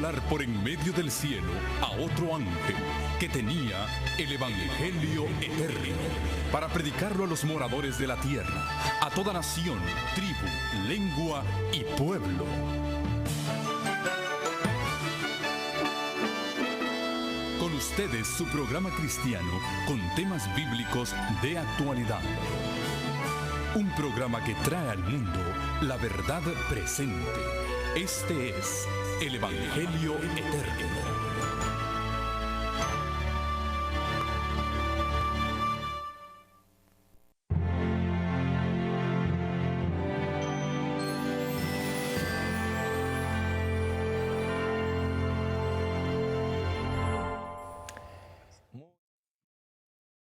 volar por en medio del cielo a otro ángel que tenía el Evangelio eterno para predicarlo a los moradores de la tierra, a toda nación, tribu, lengua y pueblo. Con ustedes su programa cristiano con temas bíblicos de actualidad. Un programa que trae al mundo la verdad presente. Este es el Evangelio Eterno.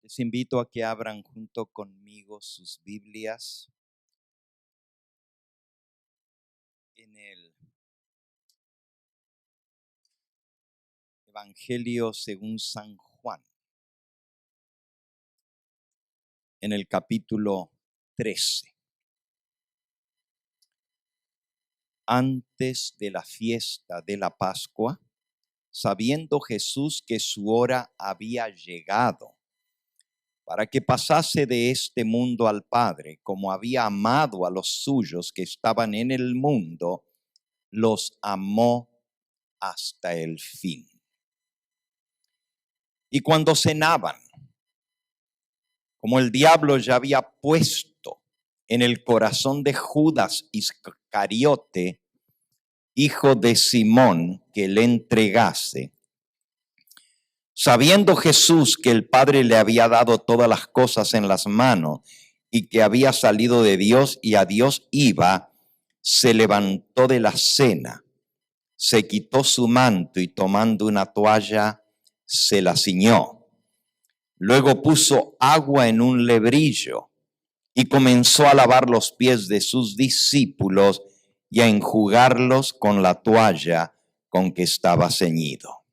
Les invito a que abran junto conmigo sus Biblias en el Evangelio según San Juan, en el capítulo 13. Antes de la fiesta de la Pascua, sabiendo Jesús que su hora había llegado, para que pasase de este mundo al Padre, como había amado a los suyos que estaban en el mundo, los amó hasta el fin. Y cuando cenaban, como el diablo ya había puesto en el corazón de Judas Iscariote, hijo de Simón, que le entregase, sabiendo Jesús que el Padre le había dado todas las cosas en las manos y que había salido de Dios y a Dios iba, se levantó de la cena, se quitó su manto y tomando una toalla se la ciñó. Luego puso agua en un lebrillo y comenzó a lavar los pies de sus discípulos y a enjugarlos con la toalla con que estaba ceñido.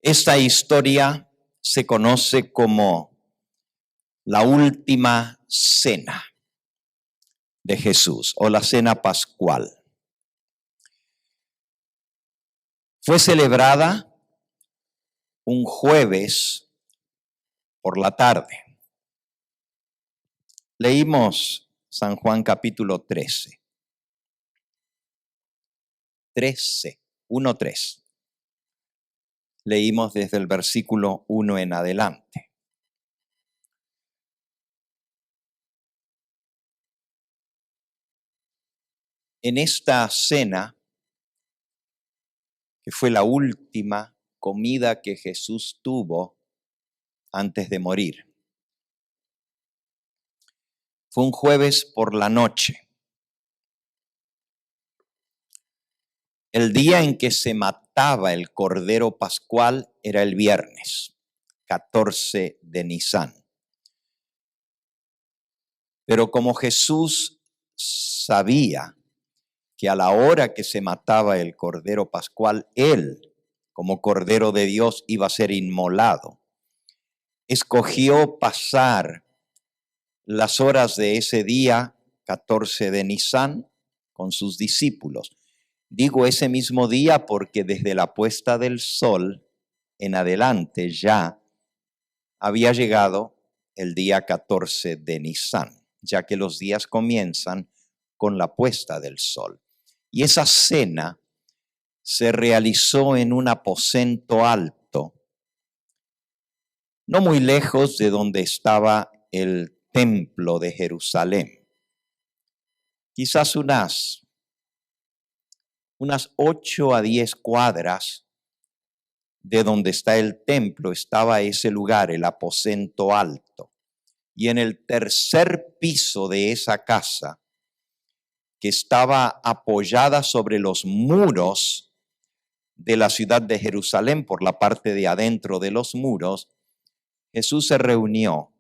Esta historia se conoce como la última cena de Jesús o la cena pascual. Fue celebrada un jueves por la tarde. Leímos San Juan capítulo 13. 1:3. Leímos desde el versículo 1 en adelante. En esta cena, que fue la última comida que Jesús tuvo antes de morir, fue un jueves por la noche. El día en que se mataba el Cordero Pascual era el viernes, 14 de Nisán. Pero como Jesús sabía que a la hora que se mataba el Cordero Pascual, él, como Cordero de Dios, iba a ser inmolado, escogió pasar las horas de ese día, 14 de Nisán, con sus discípulos. Digo ese mismo día porque desde la puesta del sol en adelante ya había llegado el día 14 de Nisán, ya que los días comienzan con la puesta del sol. Y esa cena se realizó en un aposento alto, no muy lejos de donde estaba el templo de Jerusalén. Quizás unas 8 a 10 cuadras de donde está el templo estaba ese lugar, el aposento alto. Y en el tercer piso de esa casa, que estaba apoyada sobre los muros de la ciudad de Jerusalén, por la parte de adentro de los muros, Jesús se reunió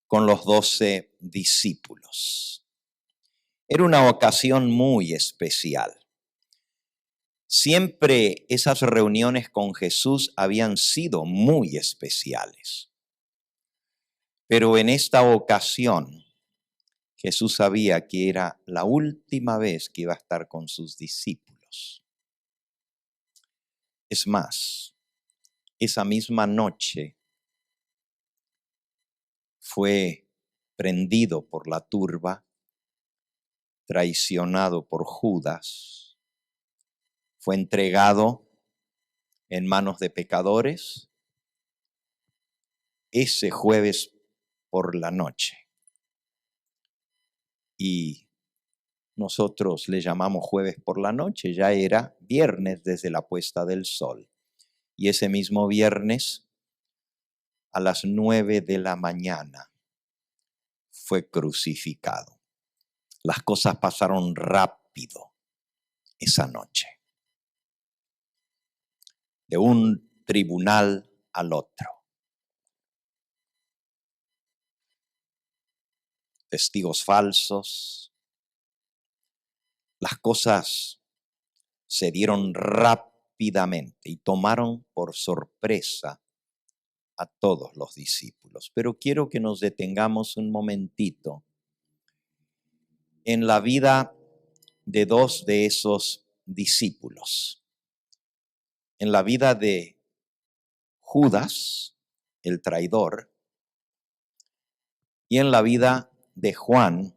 con los 12 discípulos. Era una ocasión muy especial. Siempre esas reuniones con Jesús habían sido muy especiales. Pero en esta ocasión, Jesús sabía que era la última vez que iba a estar con sus discípulos. Es más, esa misma noche fue prendido por la turba, traicionado por Judas, fue entregado en manos de pecadores ese jueves por la noche. Y nosotros le llamamos jueves por la noche, ya era viernes desde la puesta del sol. Y ese mismo viernes, a las 9 de la mañana, fue crucificado. Las cosas pasaron rápido esa noche. De un tribunal al otro. Testigos falsos. Las cosas se dieron rápidamente y tomaron por sorpresa a todos los discípulos. Pero quiero que nos detengamos un momentito en la vida de dos de esos discípulos. En la vida de Judas, el traidor, y en la vida de Juan,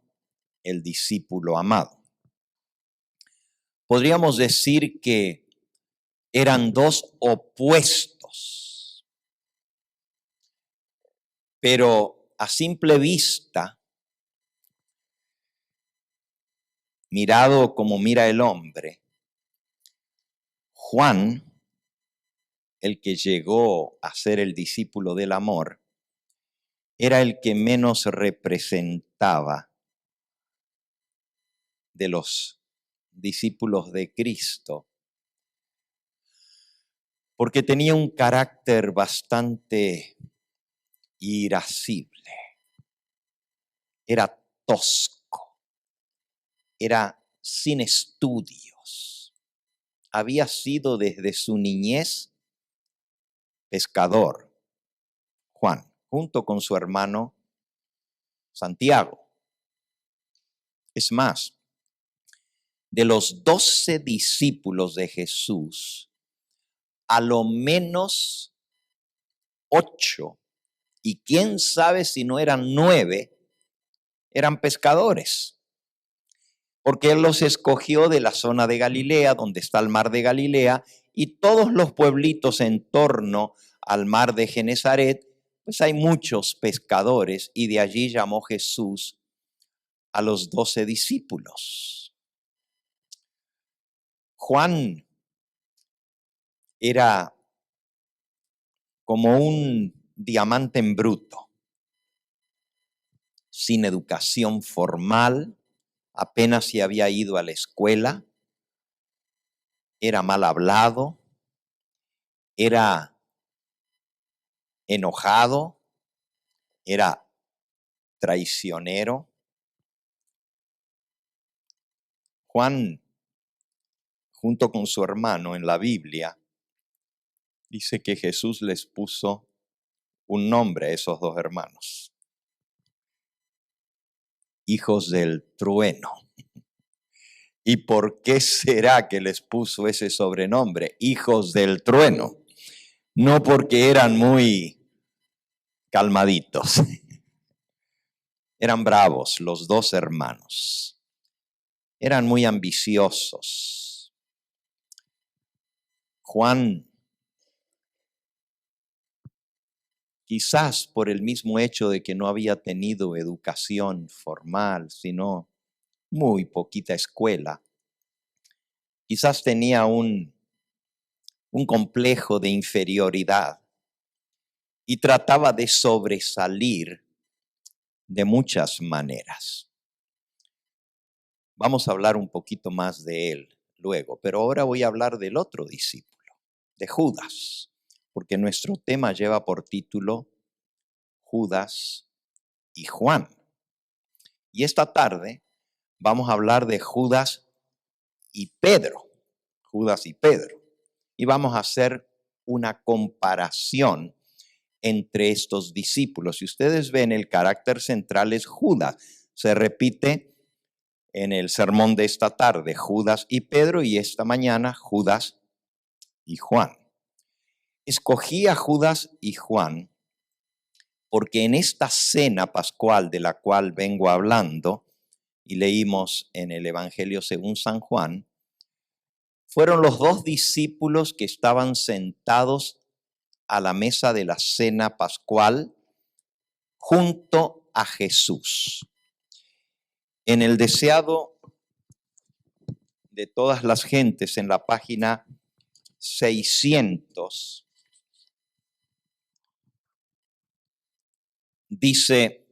el discípulo amado. Podríamos decir que eran dos opuestos, pero a simple vista, mirado como mira el hombre, Juan, el que llegó a ser el discípulo del amor, era el que menos representaba de los discípulos de Cristo, porque tenía un carácter bastante irascible, era tosco, era sin estudios, había sido desde su niñez pescador, Juan, junto con su hermano Santiago. Es más, de los 12 discípulos de Jesús, a lo menos 8, y quién sabe si no eran 9, eran pescadores. Porque Él los escogió de la zona de Galilea, donde está el mar de Galilea, y todos los pueblitos en torno al mar de Genezaret, pues hay muchos pescadores, y de allí llamó Jesús a los 12 discípulos. Juan era como un diamante en bruto, sin educación formal, apenas se había ido a la escuela, era mal hablado, era enojado, era traicionero. Juan, junto con su hermano en la Biblia, dice que Jesús les puso un nombre a esos dos hermanos. Hijos del trueno. ¿Y por qué será que les puso ese sobrenombre? Hijos del trueno. No porque eran muy calmaditos. Eran bravos los dos hermanos. Eran muy ambiciosos. Juan, quizás por el mismo hecho de que no había tenido educación formal, sino muy poquita escuela, quizás tenía un complejo de inferioridad y trataba de sobresalir de muchas maneras. Vamos a hablar un poquito más de él luego, pero ahora voy a hablar del otro discípulo, de Judas, porque nuestro tema lleva por título Judas y Juan. Y esta tarde vamos a hablar de Judas y Pedro, Judas y Pedro. Y vamos a hacer una comparación entre estos discípulos. Si ustedes ven, el carácter central es Judas. Se repite en el sermón de esta tarde, Judas y Pedro, y esta mañana Judas y Juan. Escogí a Judas y Juan porque en esta cena pascual de la cual vengo hablando, y leímos en el Evangelio según San Juan, fueron los dos discípulos que estaban sentados a la mesa de la cena pascual junto a Jesús. En el deseado de todas las gentes, en la página 600, dice,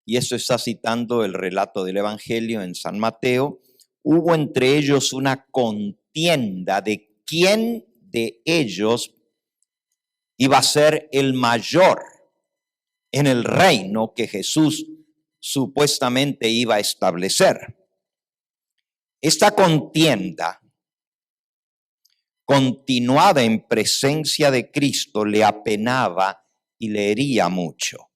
y esto está citando el relato del Evangelio en San Mateo, hubo entre ellos una contienda de quién de ellos iba a ser el mayor en el reino que Jesús supuestamente iba a establecer. Esta contienda, continuada en presencia de Cristo, le apenaba y le hería mucho.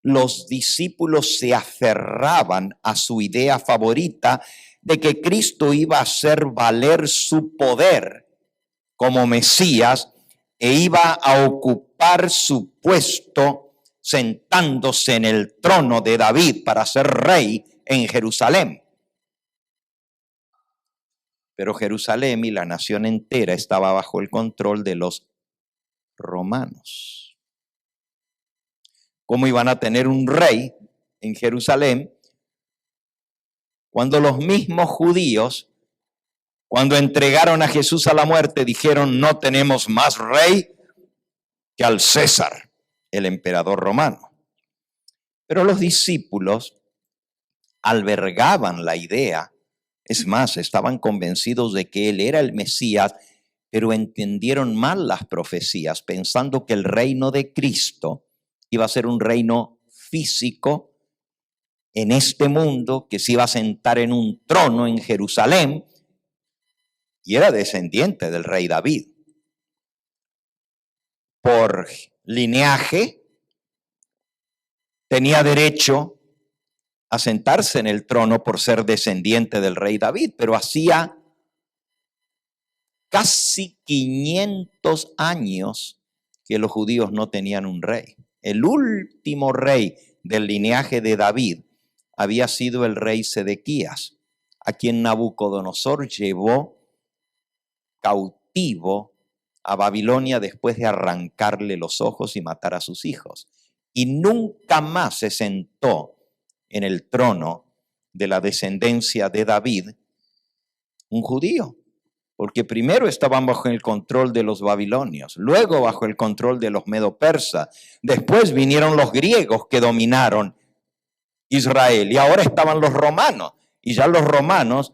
Los discípulos se aferraban a su idea favorita de que Cristo iba a hacer valer su poder como Mesías e iba a ocupar su puesto sentándose en el trono de David para ser rey en Jerusalén. Pero Jerusalén y la nación entera estaba bajo el control de los romanos. ¿Cómo iban a tener un rey en Jerusalén cuando los mismos judíos, cuando entregaron a Jesús a la muerte, dijeron: no tenemos más rey que al César, el emperador romano? Pero los discípulos albergaban la idea, es más, estaban convencidos de que él era el Mesías, pero entendieron mal las profecías, pensando que el reino de Cristo iba a ser un reino físico en este mundo, que se iba a sentar en un trono en Jerusalén, y era descendiente del rey David. Por linaje, tenía derecho a sentarse en el trono por ser descendiente del rey David, pero hacía casi 500 años que los judíos no tenían un rey. El último rey del linaje de David había sido el rey Sedequías, a quien Nabucodonosor llevó cautivo a Babilonia después de arrancarle los ojos y matar a sus hijos. Y nunca más se sentó en el trono de la descendencia de David un judío, porque primero estaban bajo el control de los babilonios, luego bajo el control de los medo-persas, después vinieron los griegos que dominaron Israel y ahora estaban los romanos, y ya los romanos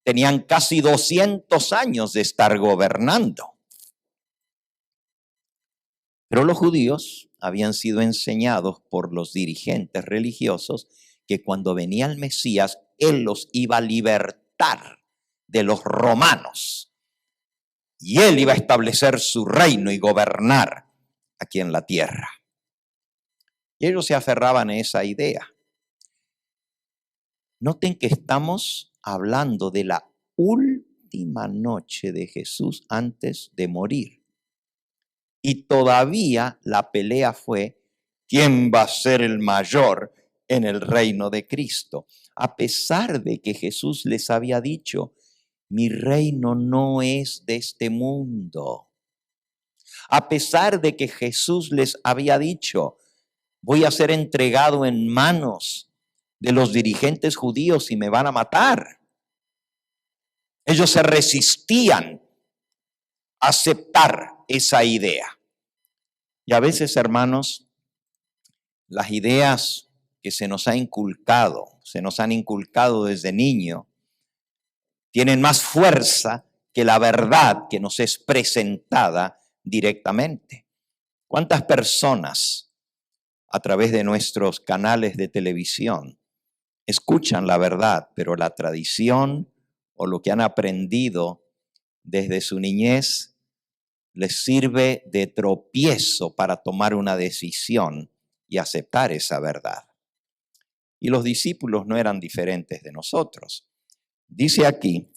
tenían casi 200 años de estar gobernando. Pero los judíos habían sido enseñados por los dirigentes religiosos que cuando venía el Mesías, él los iba a libertar de los romanos y él iba a establecer su reino y gobernar aquí en la tierra. Y ellos se aferraban a esa idea. Noten que estamos hablando de la última noche de Jesús antes de morir. Y todavía la pelea fue: ¿quién va a ser el mayor en el reino de Cristo? A pesar de que Jesús les había dicho: mi reino no es de este mundo. A pesar de que Jesús les había dicho: voy a ser entregado en manos de los dirigentes judíos y me van a matar. Ellos se resistían a aceptar esa idea. Y a veces, hermanos, las ideas que se nos han inculcado desde niño, tienen más fuerza que la verdad que nos es presentada directamente. ¿Cuántas personas a través de nuestros canales de televisión escuchan la verdad, pero la tradición o lo que han aprendido desde su niñez les sirve de tropiezo para tomar una decisión y aceptar esa verdad. Y los discípulos no eran diferentes de nosotros. Dice aquí,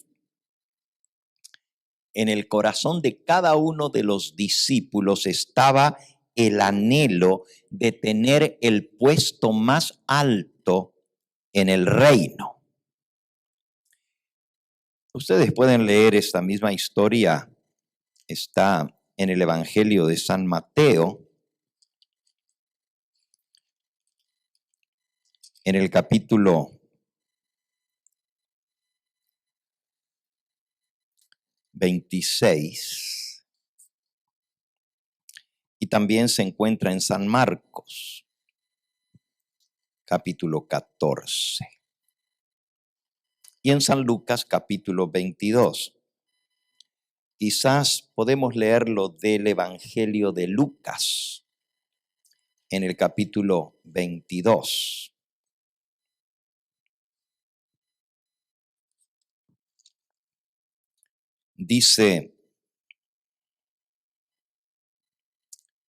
en el corazón de cada uno de los discípulos estaba el anhelo de tener el puesto más alto en el reino. Ustedes pueden leer esta misma historia, está en el Evangelio de San Mateo, en el capítulo 26, y también se encuentra en San Marcos, capítulo 14, y en San Lucas, capítulo 22. Quizás podemos leerlo del Evangelio de Lucas, en el capítulo 22. Dice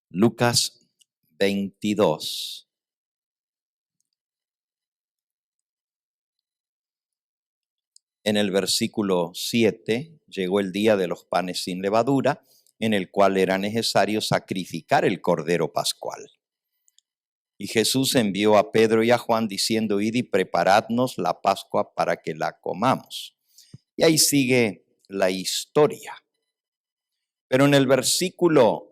Lucas 22. En el versículo 7, llegó el día de los panes sin levadura, en el cual era necesario sacrificar el cordero pascual. Y Jesús envió a Pedro y a Juan diciendo, id y preparadnos la Pascua para que la comamos. Y ahí sigue la historia. Pero en el versículo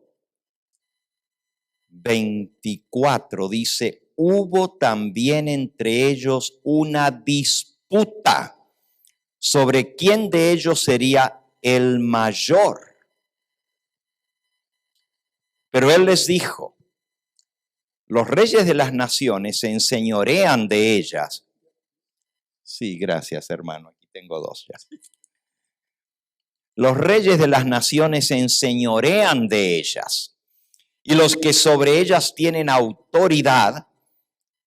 24 dice, hubo también entre ellos una disputa sobre quién de ellos sería el mayor. Pero él les dijo, los reyes de las naciones se enseñorean de ellas. Sí, gracias, hermano, aquí tengo dos ya. Los reyes de las naciones se enseñorean de ellas, y los que sobre ellas tienen autoridad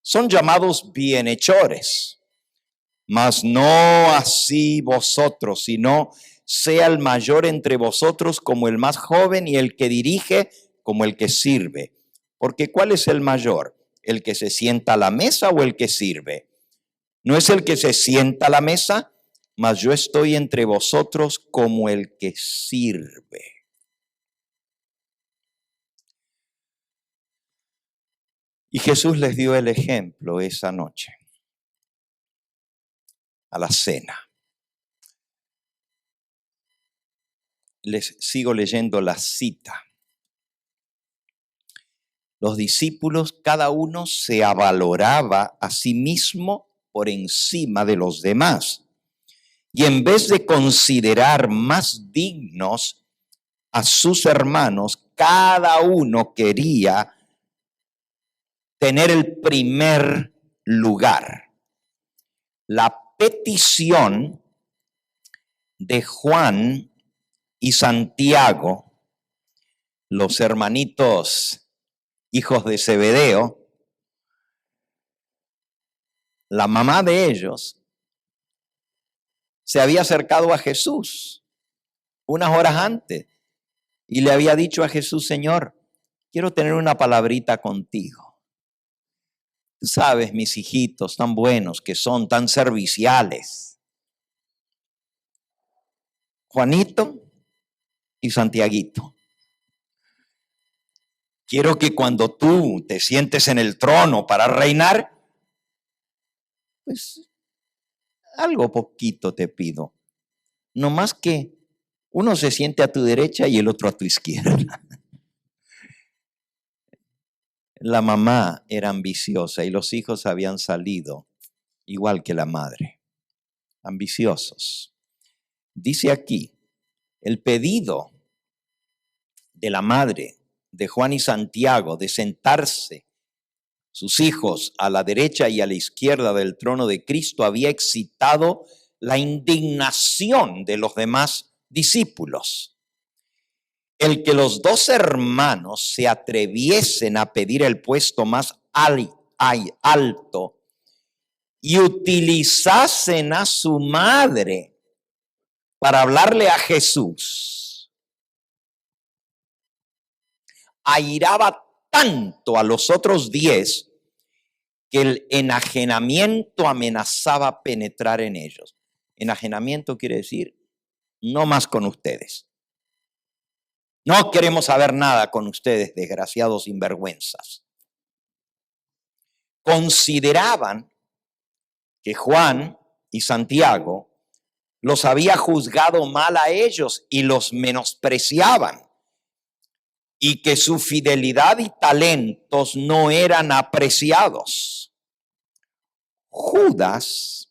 son llamados bienhechores. Mas no así vosotros, sino sea el mayor entre vosotros como el más joven y el que dirige como el que sirve. Porque ¿cuál es el mayor? ¿El que se sienta a la mesa o el que sirve? ¿No es el que se sienta a la mesa? Mas yo estoy entre vosotros como el que sirve. Y Jesús les dio el ejemplo esa noche, a la cena. Les sigo leyendo la cita. Los discípulos, cada uno se avaloraba a sí mismo por encima de los demás. Y en vez de considerar más dignos a sus hermanos, cada uno quería tener el primer lugar. La petición de Juan y Santiago, los hermanitos hijos de Zebedeo, la mamá de ellos se había acercado a Jesús unas horas antes y le había dicho a Jesús, Señor, quiero tener una palabrita contigo. Tú sabes, mis hijitos tan buenos que son, tan serviciales. Juanito y Santiaguito. Quiero que cuando tú te sientes en el trono para reinar, pues algo poquito te pido. No más que uno se siente a tu derecha y el otro a tu izquierda. La mamá era ambiciosa y los hijos habían salido igual que la madre, ambiciosos. Dice aquí, el pedido de la madre de Juan y Santiago de sentarse sus hijos a la derecha y a la izquierda del trono de Cristo había excitado la indignación de los demás discípulos. El que los dos hermanos se atreviesen a pedir el puesto más alto y utilizasen a su madre para hablarle a Jesús, airaba tanto a los otros 10 que el enajenamiento amenazaba penetrar en ellos. Enajenamiento quiere decir, no más con ustedes. No queremos saber nada con ustedes, desgraciados sinvergüenzas. Consideraban que Juan y Santiago los había juzgado mal a ellos y los menospreciaban, y que su fidelidad y talentos no eran apreciados. Judas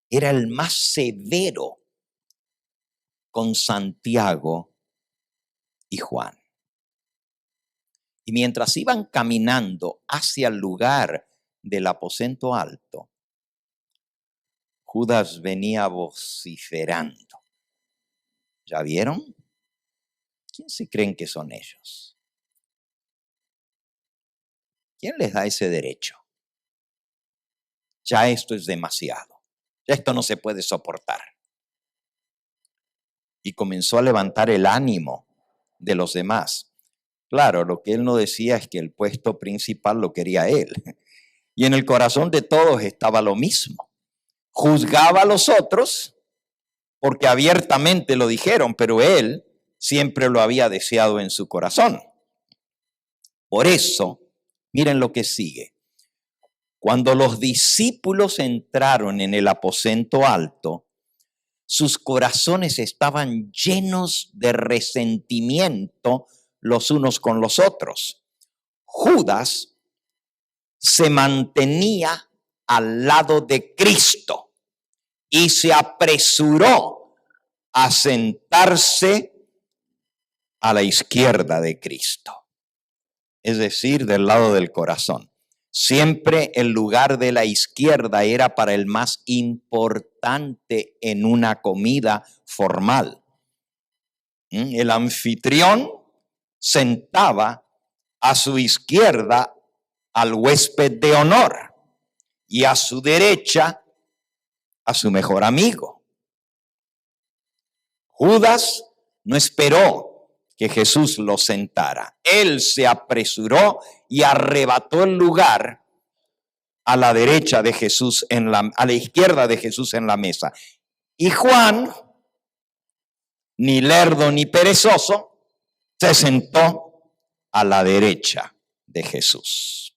era el más severo con Santiago y Juan. Y mientras iban caminando hacia el lugar del aposento alto, Judas venía vociferando. ¿Ya vieron? ¿Quién se creen que son ellos? ¿Quién les da ese derecho? Ya esto es demasiado. Ya esto no se puede soportar. Y comenzó a levantar el ánimo de los demás. Claro, lo que él no decía es que el puesto principal lo quería él. Y en el corazón de todos estaba lo mismo. Juzgaba a los otros porque abiertamente lo dijeron, pero él siempre lo había deseado en su corazón. Por eso, miren lo que sigue. Cuando los discípulos entraron en el aposento alto, sus corazones estaban llenos de resentimiento los unos con los otros. Judas se mantenía al lado de Cristo y se apresuró a sentarse a la izquierda de Cristo, es decir, del lado del corazón. Siempre el lugar de la izquierda era para el más importante en una comida formal. El anfitrión sentaba a su izquierda al huésped de honor y a su derecha a su mejor amigo. Judas no esperó que Jesús lo sentara. Él se apresuró y arrebató el lugar a la derecha de Jesús, a la izquierda de Jesús en la mesa. Y Juan, ni lerdo ni perezoso, se sentó a la derecha de Jesús.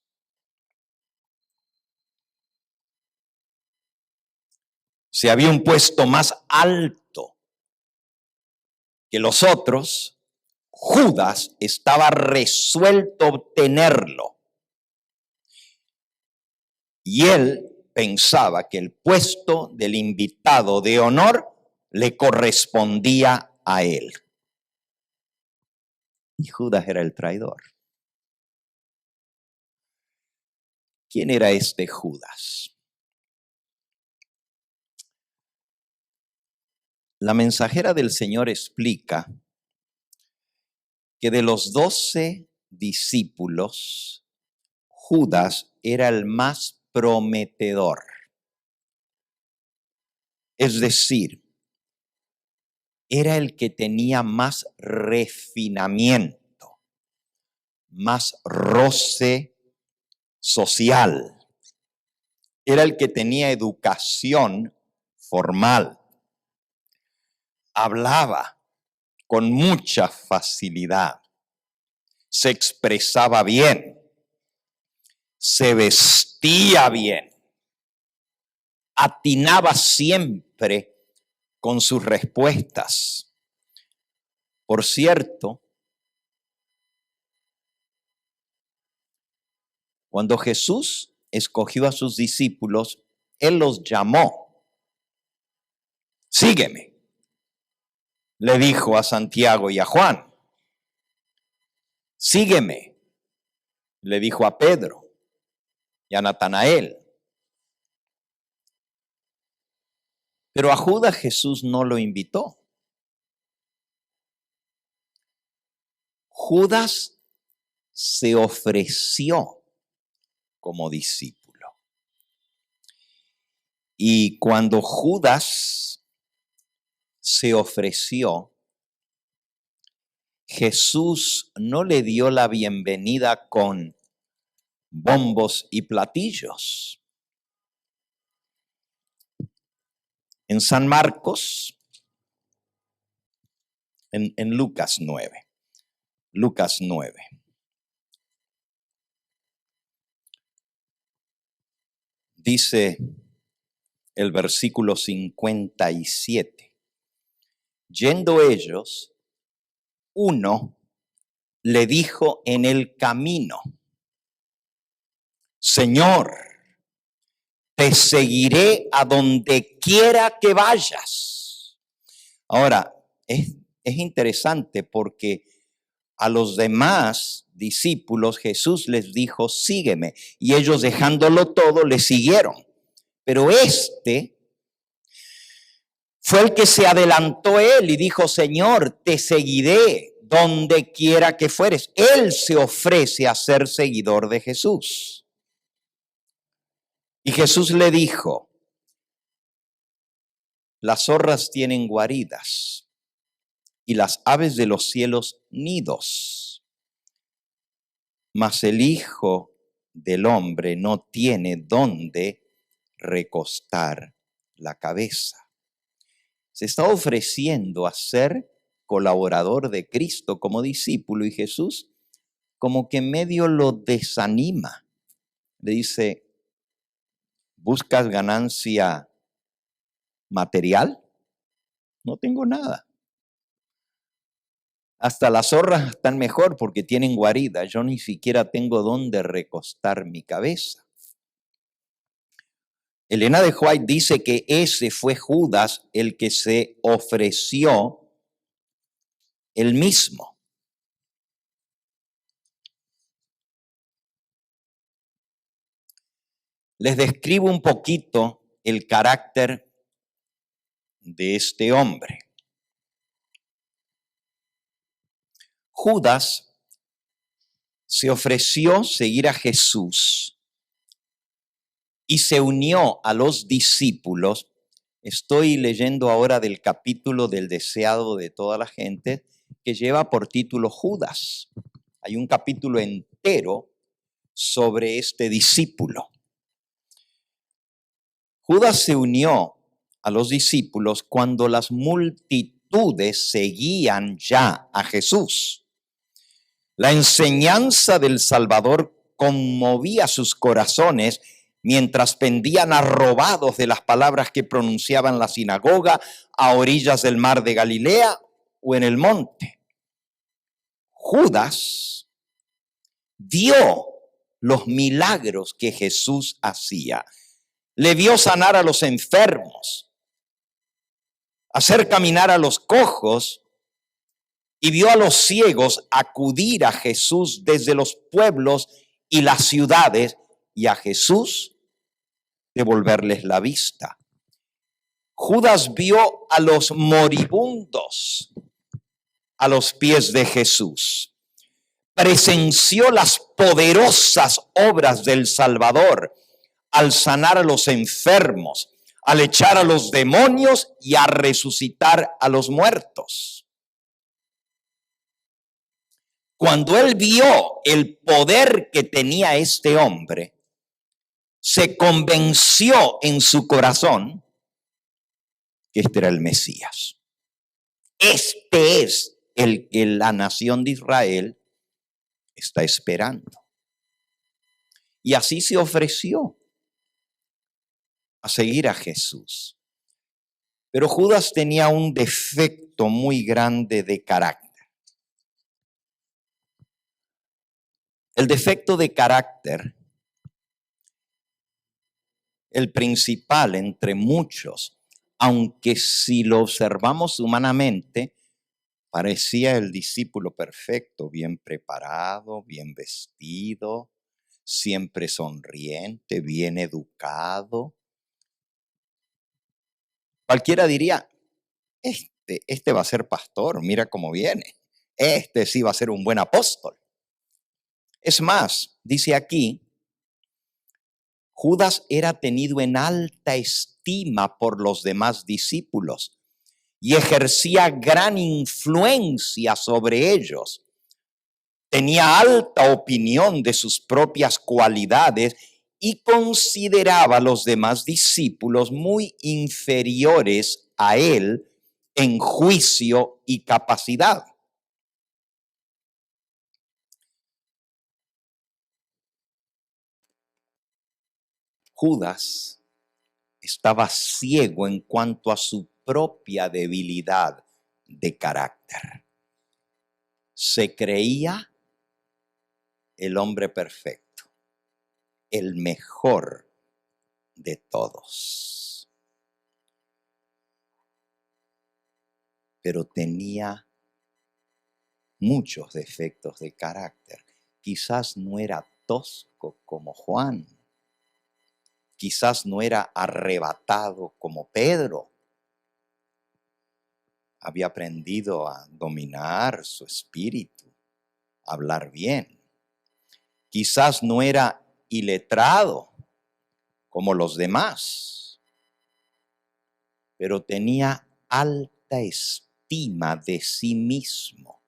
Si había un puesto más alto que los otros, Judas estaba resuelto a obtenerlo. Y él pensaba que el puesto del invitado de honor le correspondía a él. Y Judas era el traidor. ¿Quién era este Judas? La mensajera del Señor explica que de los 12 discípulos, Judas era el más prometedor. Es decir, era el que tenía más refinamiento, más roce social. Era el que tenía educación formal. Hablaba con mucha facilidad, se expresaba bien, se vestía bien, atinaba siempre con sus respuestas. Por cierto, cuando Jesús escogió a sus discípulos, Él los llamó. Sígueme, le dijo a Santiago y a Juan. Sígueme, le dijo a Pedro y a Natanael. Pero a Judas Jesús no lo invitó. Judas se ofreció como discípulo. Y cuando Judas se ofreció, Jesús no le dio la bienvenida con bombos y platillos. En San Marcos, en Lucas 9, dice el versículo 57, yendo ellos, uno le dijo en el camino, Señor, te seguiré a donde quiera que vayas. Ahora, es interesante porque a los demás discípulos Jesús les dijo, sígueme, y ellos dejándolo todo le siguieron. Pero este fue el que se adelantó a él y dijo, Señor, te seguiré donde quiera que fueres. Él se ofrece a ser seguidor de Jesús. Y Jesús le dijo, las zorras tienen guaridas y las aves de los cielos nidos, mas el Hijo del Hombre no tiene dónde recostar la cabeza. Se está ofreciendo a ser colaborador de Cristo como discípulo y Jesús como que medio lo desanima. Le dice, ¿buscas ganancia material? No tengo nada. Hasta las zorras están mejor porque tienen guarida. Yo ni siquiera tengo dónde recostar mi cabeza. Elena de White dice que ese fue Judas el que se ofreció él mismo. Les describo un poquito el carácter de este hombre. Judas se ofreció seguir a Jesús y se unió a los discípulos. Estoy leyendo ahora del capítulo del deseado de toda la gente que lleva por título Judas. Hay un capítulo entero sobre este discípulo. Judas se unió a los discípulos cuando las multitudes seguían ya a Jesús. La enseñanza del Salvador conmovía sus corazones mientras pendían arrobados de las palabras que pronunciaban la sinagoga a orillas del mar de Galilea o en el monte. Judas vio los milagros que Jesús hacía. Le vio sanar a los enfermos, hacer caminar a los cojos, y vio a los ciegos acudir a Jesús desde los pueblos y las ciudades, y a Jesús devolverles la vista. Judas vio a los moribundos a los pies de Jesús. Presenció las poderosas obras del Salvador al sanar a los enfermos, al echar a los demonios y a resucitar a los muertos. Cuando él vio el poder que tenía este hombre, se convenció en su corazón que este era el Mesías. Este es el que la nación de Israel está esperando. Y así se ofreció a seguir a Jesús. Pero Judas tenía un defecto muy grande de carácter. El defecto de carácter, el principal entre muchos, aunque si lo observamos humanamente, parecía el discípulo perfecto, bien preparado, bien vestido, siempre sonriente, bien educado. Cualquiera diría, este va a ser pastor, mira cómo viene. Este sí va a ser un buen apóstol. Es más, dice aquí, Judas era tenido en alta estima por los demás discípulos y ejercía gran influencia sobre ellos. Tenía alta opinión de sus propias cualidades y consideraba a los demás discípulos muy inferiores a él en juicio y capacidad. Judas estaba ciego en cuanto a su propia debilidad de carácter. Se creía el hombre perfecto, el mejor de todos. Pero tenía muchos defectos de carácter. Quizás no era tosco como Juan. Quizás no era arrebatado como Pedro. Había aprendido a dominar su espíritu, a hablar bien. Quizás no era iletrado como los demás, pero tenía alta estima de sí mismo.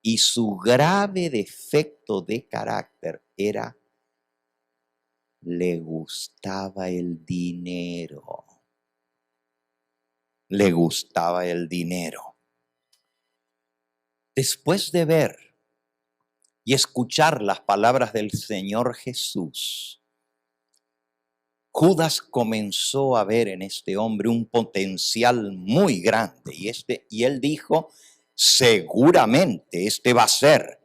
Y su grave defecto de carácter era: le gustaba el dinero. Le gustaba el dinero. Después de ver y escuchar las palabras del Señor Jesús, Judas comenzó a ver en este hombre un potencial muy grande. Y él dijo: seguramente este va a ser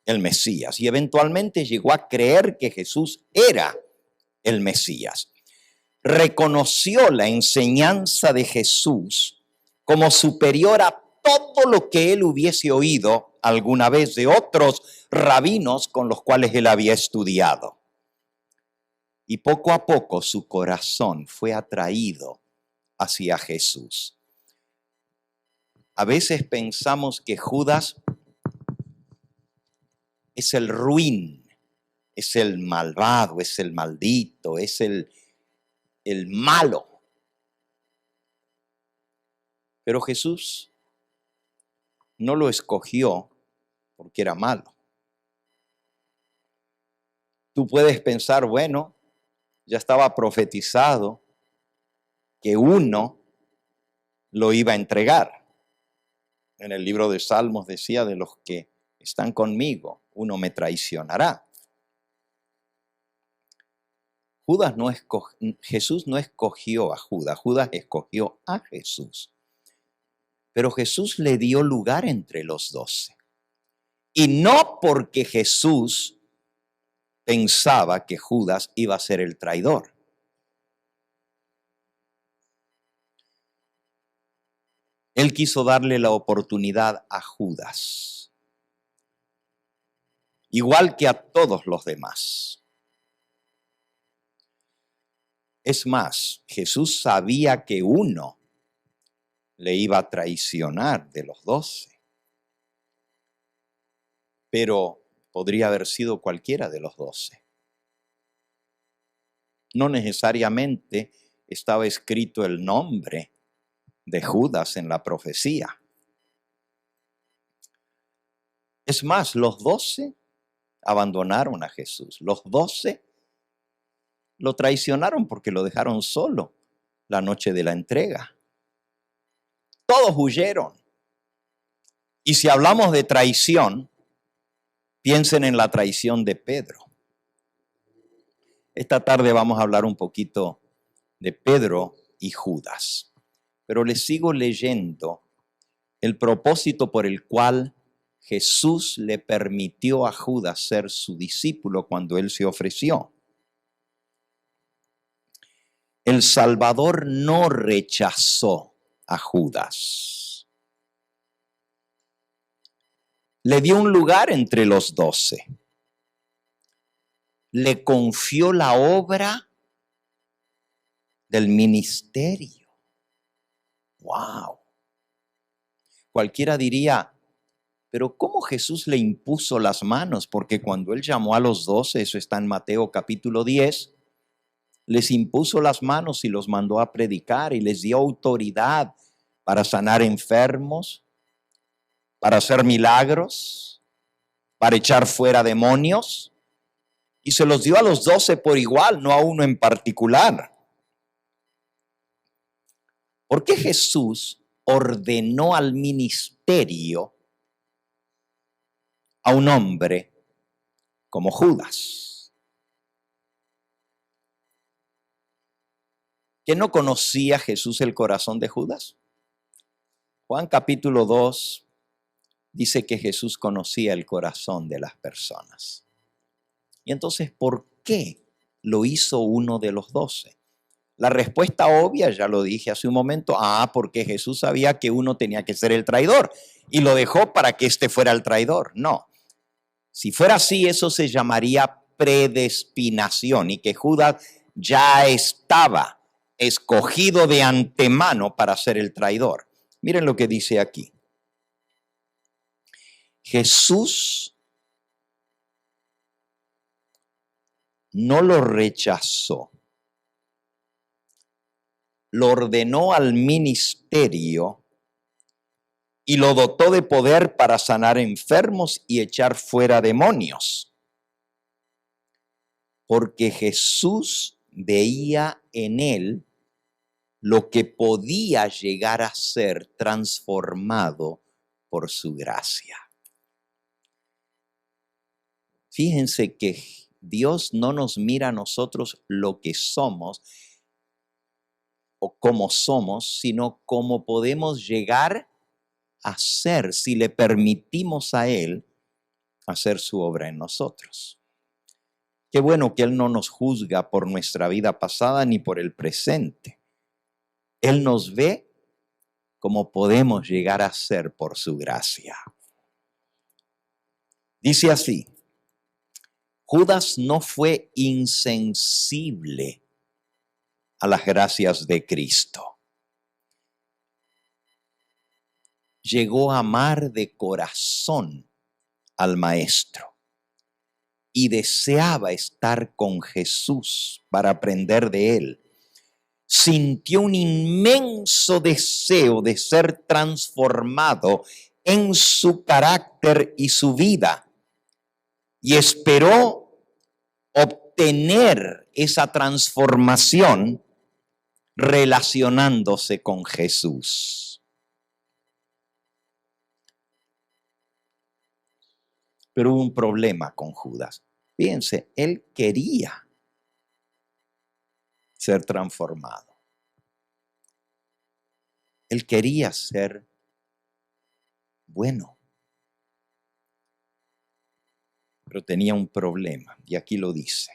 el Mesías. Y eventualmente llegó a creer que Jesús era el Mesías. Reconoció la enseñanza de Jesús como superior a todo lo que él hubiese oído alguna vez de otros rabinos con los cuales él había estudiado. Y poco a poco su corazón fue atraído hacia Jesús. A veces pensamos que Judas es el ruin, es el malvado, es el maldito, es el malo. Pero Jesús no lo escogió porque era malo. Tú puedes pensar, bueno, ya estaba profetizado que uno lo iba a entregar. En el libro de Salmos decía: de los que están conmigo, uno me traicionará. Jesús no escogió a Judas, Judas escogió a Jesús. Pero Jesús le dio lugar entre los 12. Y no porque Jesús pensaba que Judas iba a ser el traidor. Él quiso darle la oportunidad a Judas, igual que a todos los demás. Es más, Jesús sabía que uno le iba a traicionar de los 12. Pero podría haber sido cualquiera de los 12. No necesariamente estaba escrito el nombre de Judas en la profecía. Es más, los 12 abandonaron a Jesús. Los 12 lo traicionaron porque lo dejaron solo la noche de la entrega. Todos huyeron. Y si hablamos de traición, piensen en la traición de Pedro. Esta tarde vamos a hablar un poquito de Pedro y Judas. Pero les sigo leyendo el propósito por el cual Jesús le permitió a Judas ser su discípulo cuando él se ofreció. El Salvador no rechazó a Judas. Le dio un lugar entre los 12. Le confió la obra del ministerio. ¡Wow! Cualquiera diría, pero ¿cómo Jesús le impuso las manos? Porque cuando él llamó a los 12, eso está en Mateo capítulo 10, les impuso las manos y los mandó a predicar y les dio autoridad para sanar enfermos, para hacer milagros, para echar fuera demonios. Y se los dio a los 12 por igual, no a uno en particular. ¿Por qué Jesús ordenó al ministerio a un hombre como Judas, que no conocía Jesús el corazón de Judas? Juan capítulo 2 dice que Jesús conocía el corazón de las personas. Y entonces, ¿por qué lo hizo uno de los 12? La respuesta obvia, ya lo dije hace un momento, porque Jesús sabía que uno tenía que ser el traidor y lo dejó para que éste fuera el traidor. No, si fuera así, eso se llamaría predestinación y que Judas ya estaba escogido de antemano para ser el traidor. Miren lo que dice aquí. Jesús no lo rechazó. Lo ordenó al ministerio y lo dotó de poder para sanar enfermos y echar fuera demonios. Porque Jesús veía en él lo que podía llegar a ser transformado por su gracia. Fíjense que Dios no nos mira a nosotros lo que somos o cómo somos, sino cómo podemos llegar a ser si le permitimos a Él hacer su obra en nosotros. Qué bueno que Él no nos juzga por nuestra vida pasada ni por el presente. Él nos ve como podemos llegar a ser por su gracia. Dice así: Judas no fue insensible a las gracias de Cristo. Llegó a amar de corazón al Maestro y deseaba estar con Jesús para aprender de él. Sintió un inmenso deseo de ser transformado en su carácter y su vida, y esperó obtener esa transformación relacionándose con Jesús. Pero hubo un problema con Judas. Fíjense, él quería ser transformado. Él quería ser bueno. Pero tenía un problema, y aquí lo dice.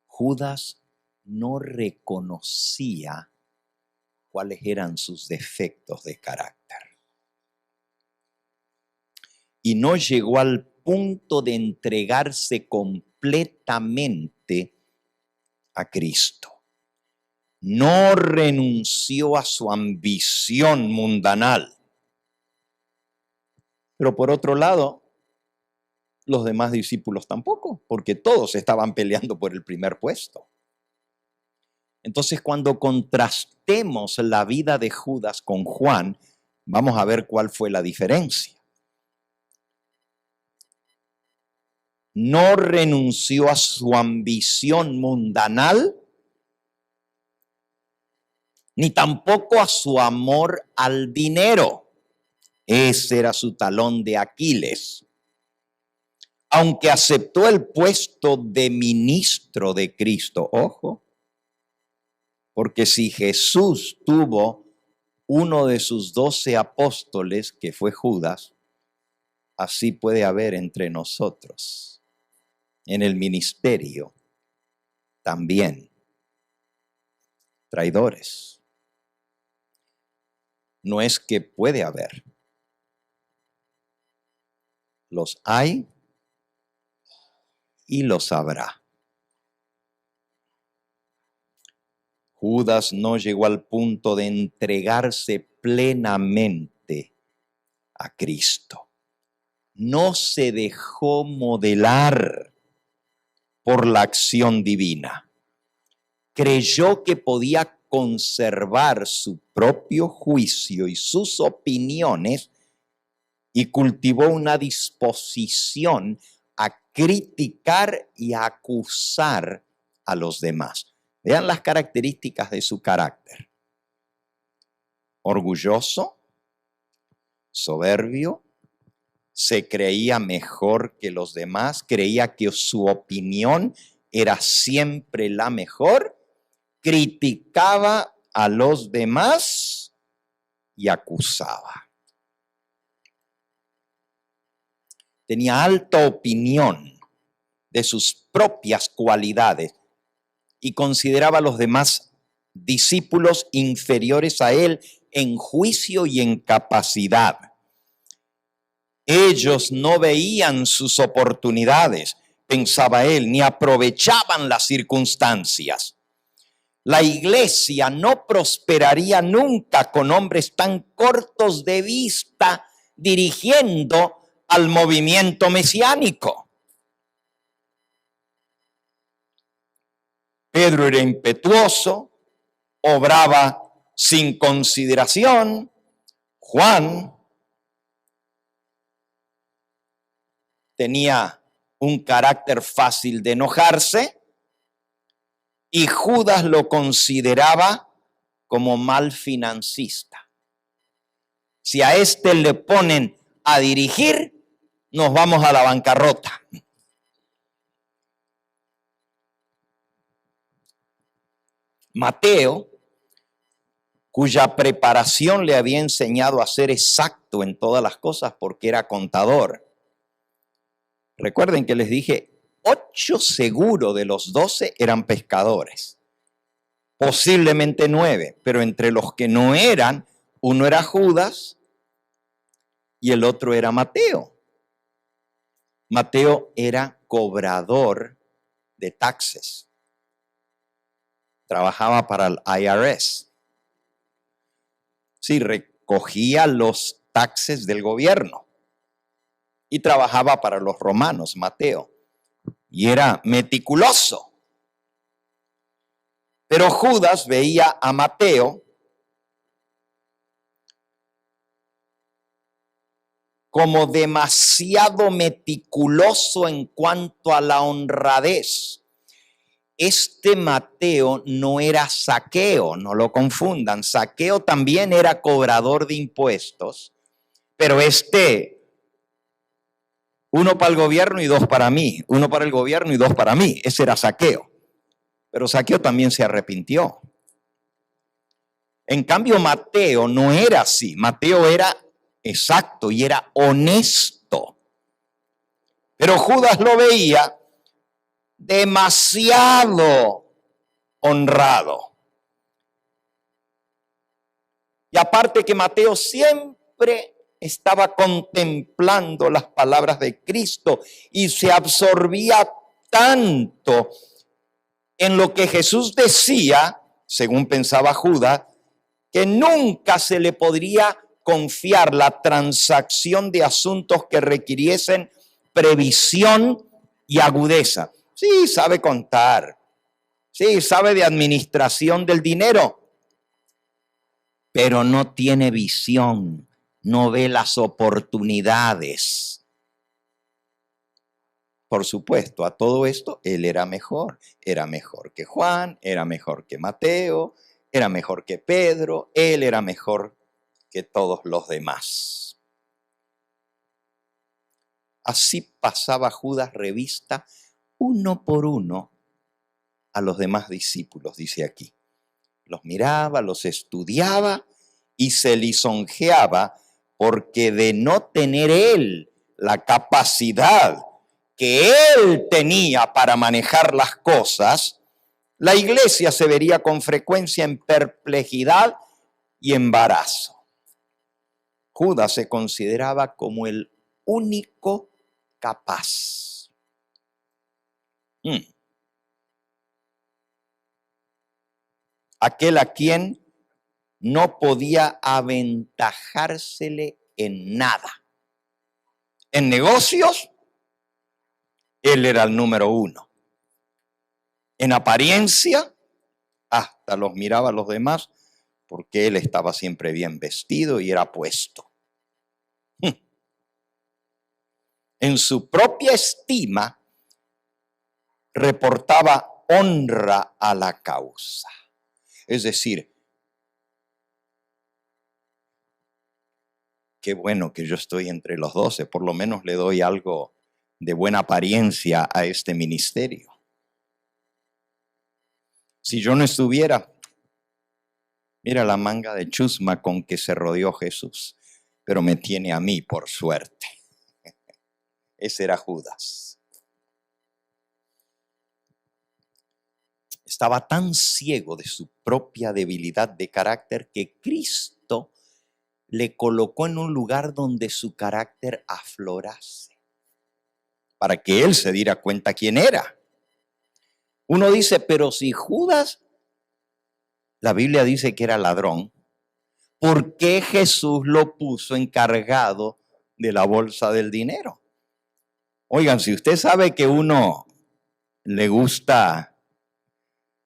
Judas no reconocía cuáles eran sus defectos de carácter. Y no llegó al punto de entregarse completamente a Cristo. No renunció a su ambición mundanal. Pero por otro lado, los demás discípulos tampoco, porque todos estaban peleando por el primer puesto. Entonces, cuando contrastemos la vida de Judas con Juan, vamos a ver cuál fue la diferencia. No renunció a su ambición mundanal, ni tampoco a su amor al dinero. Ese era su talón de Aquiles. Aunque aceptó el puesto de ministro de Cristo, ojo, porque si Jesús tuvo uno de sus 12 apóstoles, que fue Judas, así puede haber entre nosotros, en el ministerio, también traidores. No es que puede haber. Los hay y los habrá. Judas no llegó al punto de entregarse plenamente a Cristo. No se dejó modelar por la acción divina. Creyó que podía conservar su propio juicio y sus opiniones y cultivó una disposición a criticar y a acusar a los demás. Vean las características de su carácter. Orgulloso, soberbio, se creía mejor que los demás, creía que su opinión era siempre la mejor, criticaba a los demás y acusaba. Tenía alta opinión de sus propias cualidades y consideraba a los demás discípulos inferiores a él en juicio y en capacidad. Ellos no veían sus oportunidades, pensaba él, ni aprovechaban las circunstancias. La iglesia no prosperaría nunca con hombres tan cortos de vista dirigiendo al movimiento mesiánico. Pedro era impetuoso, obraba sin consideración. Juan tenía un carácter fácil de enojarse y Judas lo consideraba como mal financista. Si a este le ponen a dirigir, nos vamos a la bancarrota. Mateo, cuya preparación le había enseñado a ser exacto en todas las cosas porque era contador. Recuerden que les dije, 8 seguro de los 12 eran pescadores. Posiblemente 9, pero entre los que no eran, uno era Judas y el otro era Mateo. Mateo era cobrador de taxes. Trabajaba para el IRS. Sí, recogía los taxes del gobierno. Y trabajaba para los romanos, Mateo. Y era meticuloso. Pero Judas veía a Mateo como demasiado meticuloso en cuanto a la honradez. Este Mateo no era Zaqueo, no lo confundan. Zaqueo también era cobrador de impuestos, pero uno para el gobierno y 2 para mí, uno para el gobierno y 2 para mí. Ese era Zaqueo. Pero Zaqueo también se arrepintió. En cambio, Mateo no era así. Mateo era exacto y era honesto. Pero Judas lo veía demasiado honrado. Y aparte que Mateo siempre estaba contemplando las palabras de Cristo y se absorbía tanto en lo que Jesús decía, según pensaba Judas, que nunca se le podría confiar la transacción de asuntos que requiriesen previsión y agudeza. Sí, sabe contar. Sí, sabe de administración del dinero. Pero no tiene visión. No ve las oportunidades. Por supuesto, a todo esto, él era mejor. Era mejor que Juan, era mejor que Mateo, era mejor que Pedro. Él era mejor que todos los demás. Así pasaba Judas revista uno por uno a los demás discípulos, dice aquí. Los miraba, los estudiaba y se lisonjeaba porque de no tener él la capacidad que él tenía para manejar las cosas, la iglesia se vería con frecuencia en perplejidad y embarazo. Judas se consideraba como el único capaz. Aquel a quien no podía aventajársele en nada. En negocios, él era el número 1. En apariencia, hasta los miraba a los demás porque él estaba siempre bien vestido y era puesto. En su propia estima, reportaba honra a la causa. Es decir, qué bueno que yo estoy entre los 12, por lo menos le doy algo de buena apariencia a este ministerio. Si yo no estuviera, mira la manga de chusma con que se rodeó Jesús, pero me tiene a mí por suerte. Ese era Judas. Estaba tan ciego de su propia debilidad de carácter que Cristo le colocó en un lugar donde su carácter aflorase, para que él se diera cuenta quién era. Uno dice, pero si Judas, la Biblia dice que era ladrón, ¿por qué Jesús lo puso encargado de la bolsa del dinero? Oigan, si usted sabe que uno le gusta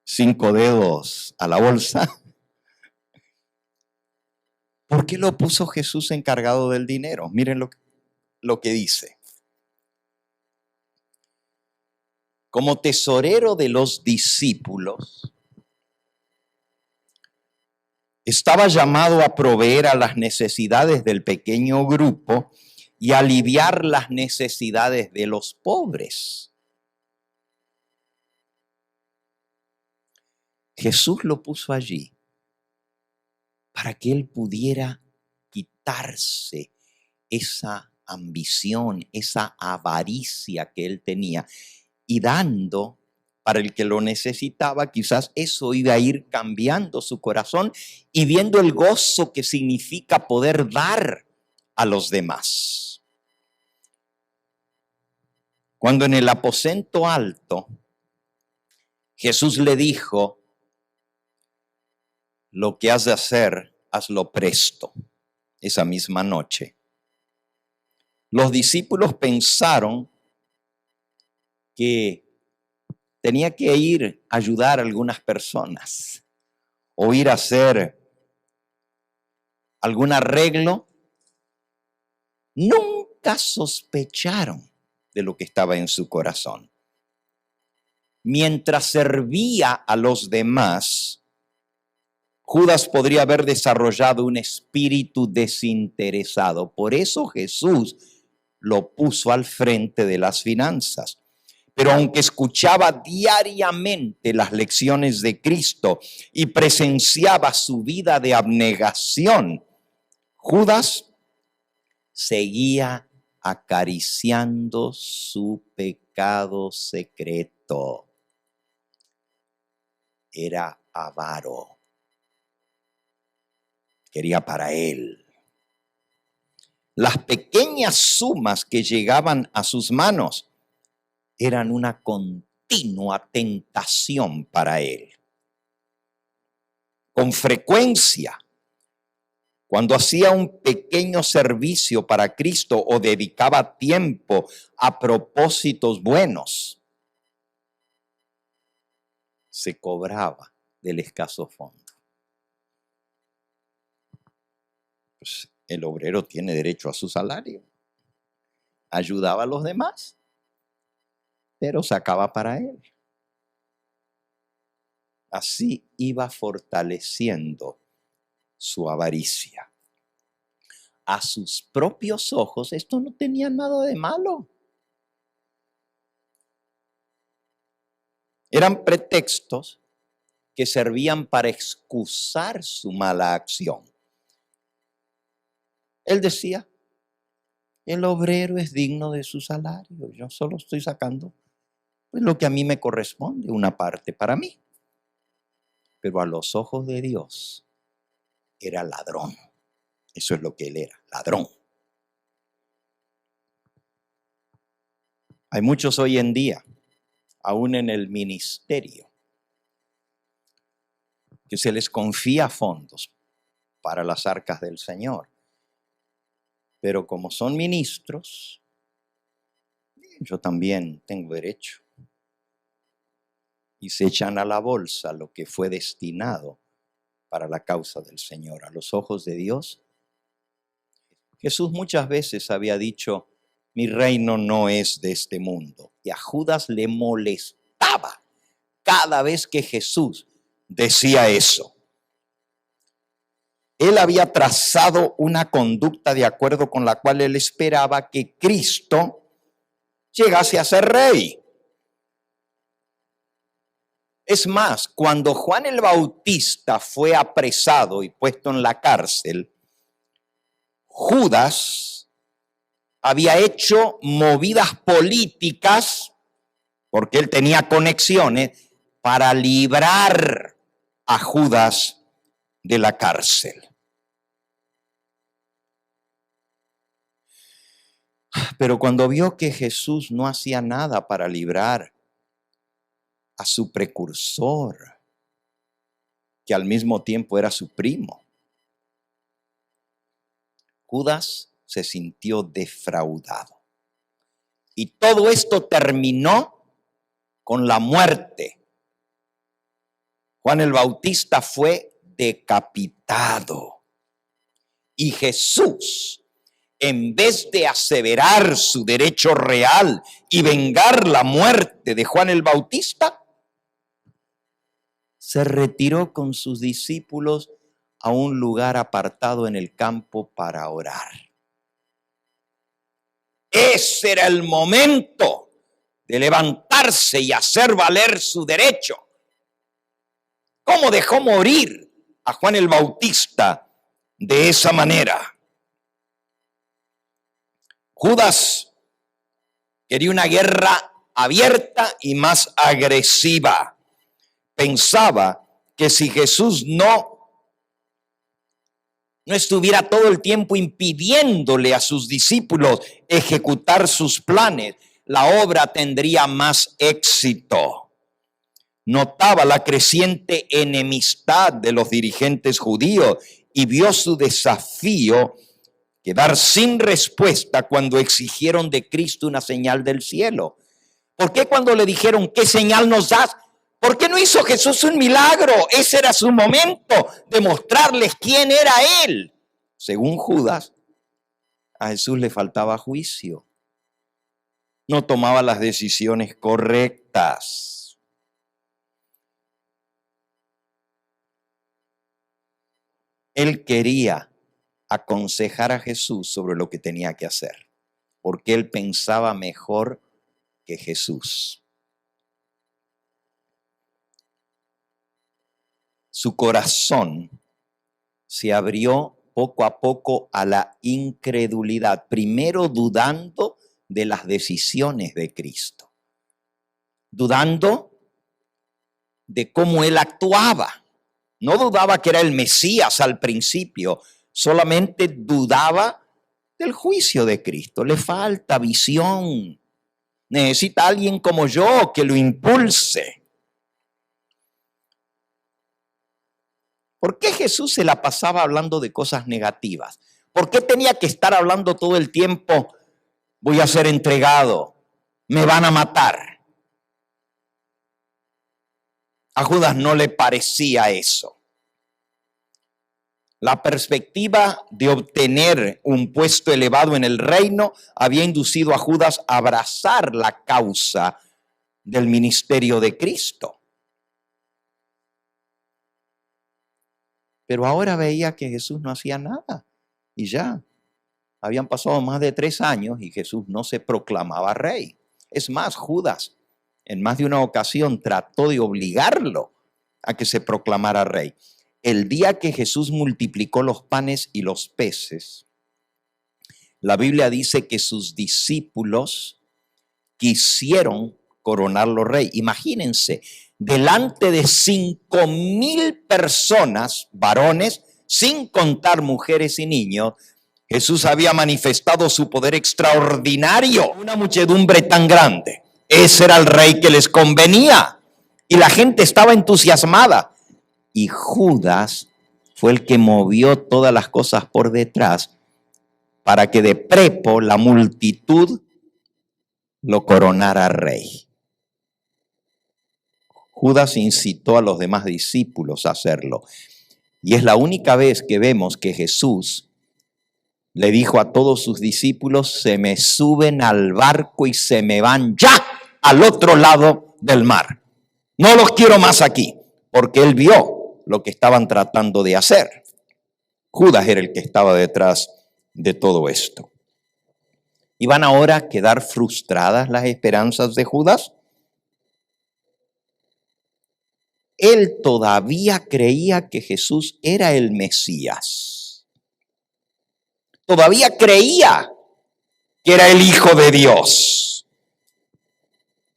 5 dedos a la bolsa, ¿por qué lo puso Jesús encargado del dinero? Miren lo que dice. Como tesorero de los discípulos, estaba llamado a proveer a las necesidades del pequeño grupo y aliviar las necesidades de los pobres. Jesús lo puso allí para que él pudiera quitarse esa ambición, esa avaricia que él tenía, y dando para el que lo necesitaba. Quizás eso iba a ir cambiando su corazón y viendo el gozo que significa poder dar a los demás. Cuando en el aposento alto Jesús le dijo, lo que has de hacer, hazlo presto, esa misma noche, los discípulos pensaron que tenía que ir a ayudar a algunas personas o ir a hacer algún arreglo. Nunca sospecharon de lo que estaba en su corazón. Mientras servía a los demás, Judas podría haber desarrollado un espíritu desinteresado. Por eso Jesús lo puso al frente de las finanzas. Pero aunque escuchaba diariamente las lecciones de Cristo y presenciaba su vida de abnegación, Judas seguía acariciando su pecado secreto. Era avaro. Quería para él. Las pequeñas sumas que llegaban a sus manos eran una continua tentación para él. Con frecuencia, cuando hacía un pequeño servicio para Cristo o dedicaba tiempo a propósitos buenos, se cobraba del escaso fondo. Pues el obrero tiene derecho a su salario. Ayudaba a los demás, pero sacaba para él. Así iba fortaleciendo su avaricia. A sus propios ojos esto no tenía nada de malo. Eran pretextos que servían para excusar su mala acción. Él decía, el obrero es digno de su salario. Yo solo estoy sacando pues lo que a mí me corresponde, una parte para mí. Pero a los ojos de Dios era ladrón. Eso es lo que él era, ladrón. Hay muchos hoy en día, aún en el ministerio, que se les confía fondos para las arcas del Señor. Pero como son ministros, yo también tengo derecho. y se echan a la bolsa lo que fue destinado para la causa del Señor. A los ojos de Dios, Jesús muchas veces había dicho, mi reino no es de este mundo. Y a Judas le molestaba cada vez que Jesús decía eso. Él había trazado una conducta de acuerdo con la cual él esperaba que Cristo llegase a ser rey. Es más, cuando Juan el Bautista fue apresado y puesto en la cárcel, Judas había hecho movidas políticas, porque él tenía conexiones, para librar a Judas de la cárcel. Pero cuando vio que Jesús no hacía nada para librar a su precursor, que al mismo tiempo era su primo, Judas se sintió defraudado. Y todo esto terminó con la muerte. Juan el Bautista fue decapitado. Y Jesús, en vez de aseverar su derecho real y vengar la muerte de Juan el Bautista, se retiró con sus discípulos a un lugar apartado en el campo para orar. Ese era el momento de levantarse y hacer valer su derecho. ¿Cómo dejó morir a Juan el Bautista de esa manera? Judas quería una guerra abierta y más agresiva. Pensaba que si Jesús no estuviera todo el tiempo impidiéndole a sus discípulos ejecutar sus planes, la obra tendría más éxito. Notaba la creciente enemistad de los dirigentes judíos y vio su desafío quedar sin respuesta cuando exigieron de Cristo una señal del cielo. ¿Por qué cuando le dijeron, ¿qué señal nos das? ¿Por qué no hizo Jesús un milagro? Ese era su momento de mostrarles quién era Él. Según Judas, a Jesús le faltaba juicio. No tomaba las decisiones correctas. Él quería aconsejar a Jesús sobre lo que tenía que hacer, porque él pensaba mejor que Jesús. Su corazón se abrió poco a poco a la incredulidad, primero dudando de las decisiones de Cristo, dudando de cómo él actuaba. No dudaba que era el Mesías al principio, solamente dudaba del juicio de Cristo. Le falta visión. Necesita alguien como yo que lo impulse. ¿Por qué Jesús se la pasaba hablando de cosas negativas? ¿Por qué tenía que estar hablando todo el tiempo, voy a ser entregado, me van a matar? A Judas no le parecía eso. La perspectiva de obtener un puesto elevado en el reino había inducido a Judas a abrazar la causa del ministerio de Cristo. Pero ahora veía que Jesús no hacía nada y ya habían pasado más de 3 años y Jesús no se proclamaba rey. Es más, Judas en más de una ocasión trató de obligarlo a que se proclamara rey. El día que Jesús multiplicó los panes y los peces, la Biblia dice que sus discípulos quisieron coronarlo rey. Imagínense, delante de 5,000 personas, varones, sin contar mujeres y niños, Jesús había manifestado su poder extraordinario. Una muchedumbre tan grande. Ese era el rey que les convenía. Y la gente estaba entusiasmada. Y Judas fue el que movió todas las cosas por detrás para que de prepo la multitud lo coronara rey. Judas incitó a los demás discípulos a hacerlo. Y es la única vez que vemos que Jesús le dijo a todos sus discípulos: se me suben al barco y se me van ya al otro lado del mar. No los quiero más aquí, porque él vio lo que estaban tratando de hacer. Judas era el que estaba detrás de todo esto. ¿Iban ahora a quedar frustradas las esperanzas de Judas? Él todavía creía que Jesús era el Mesías. Todavía creía que era el Hijo de Dios.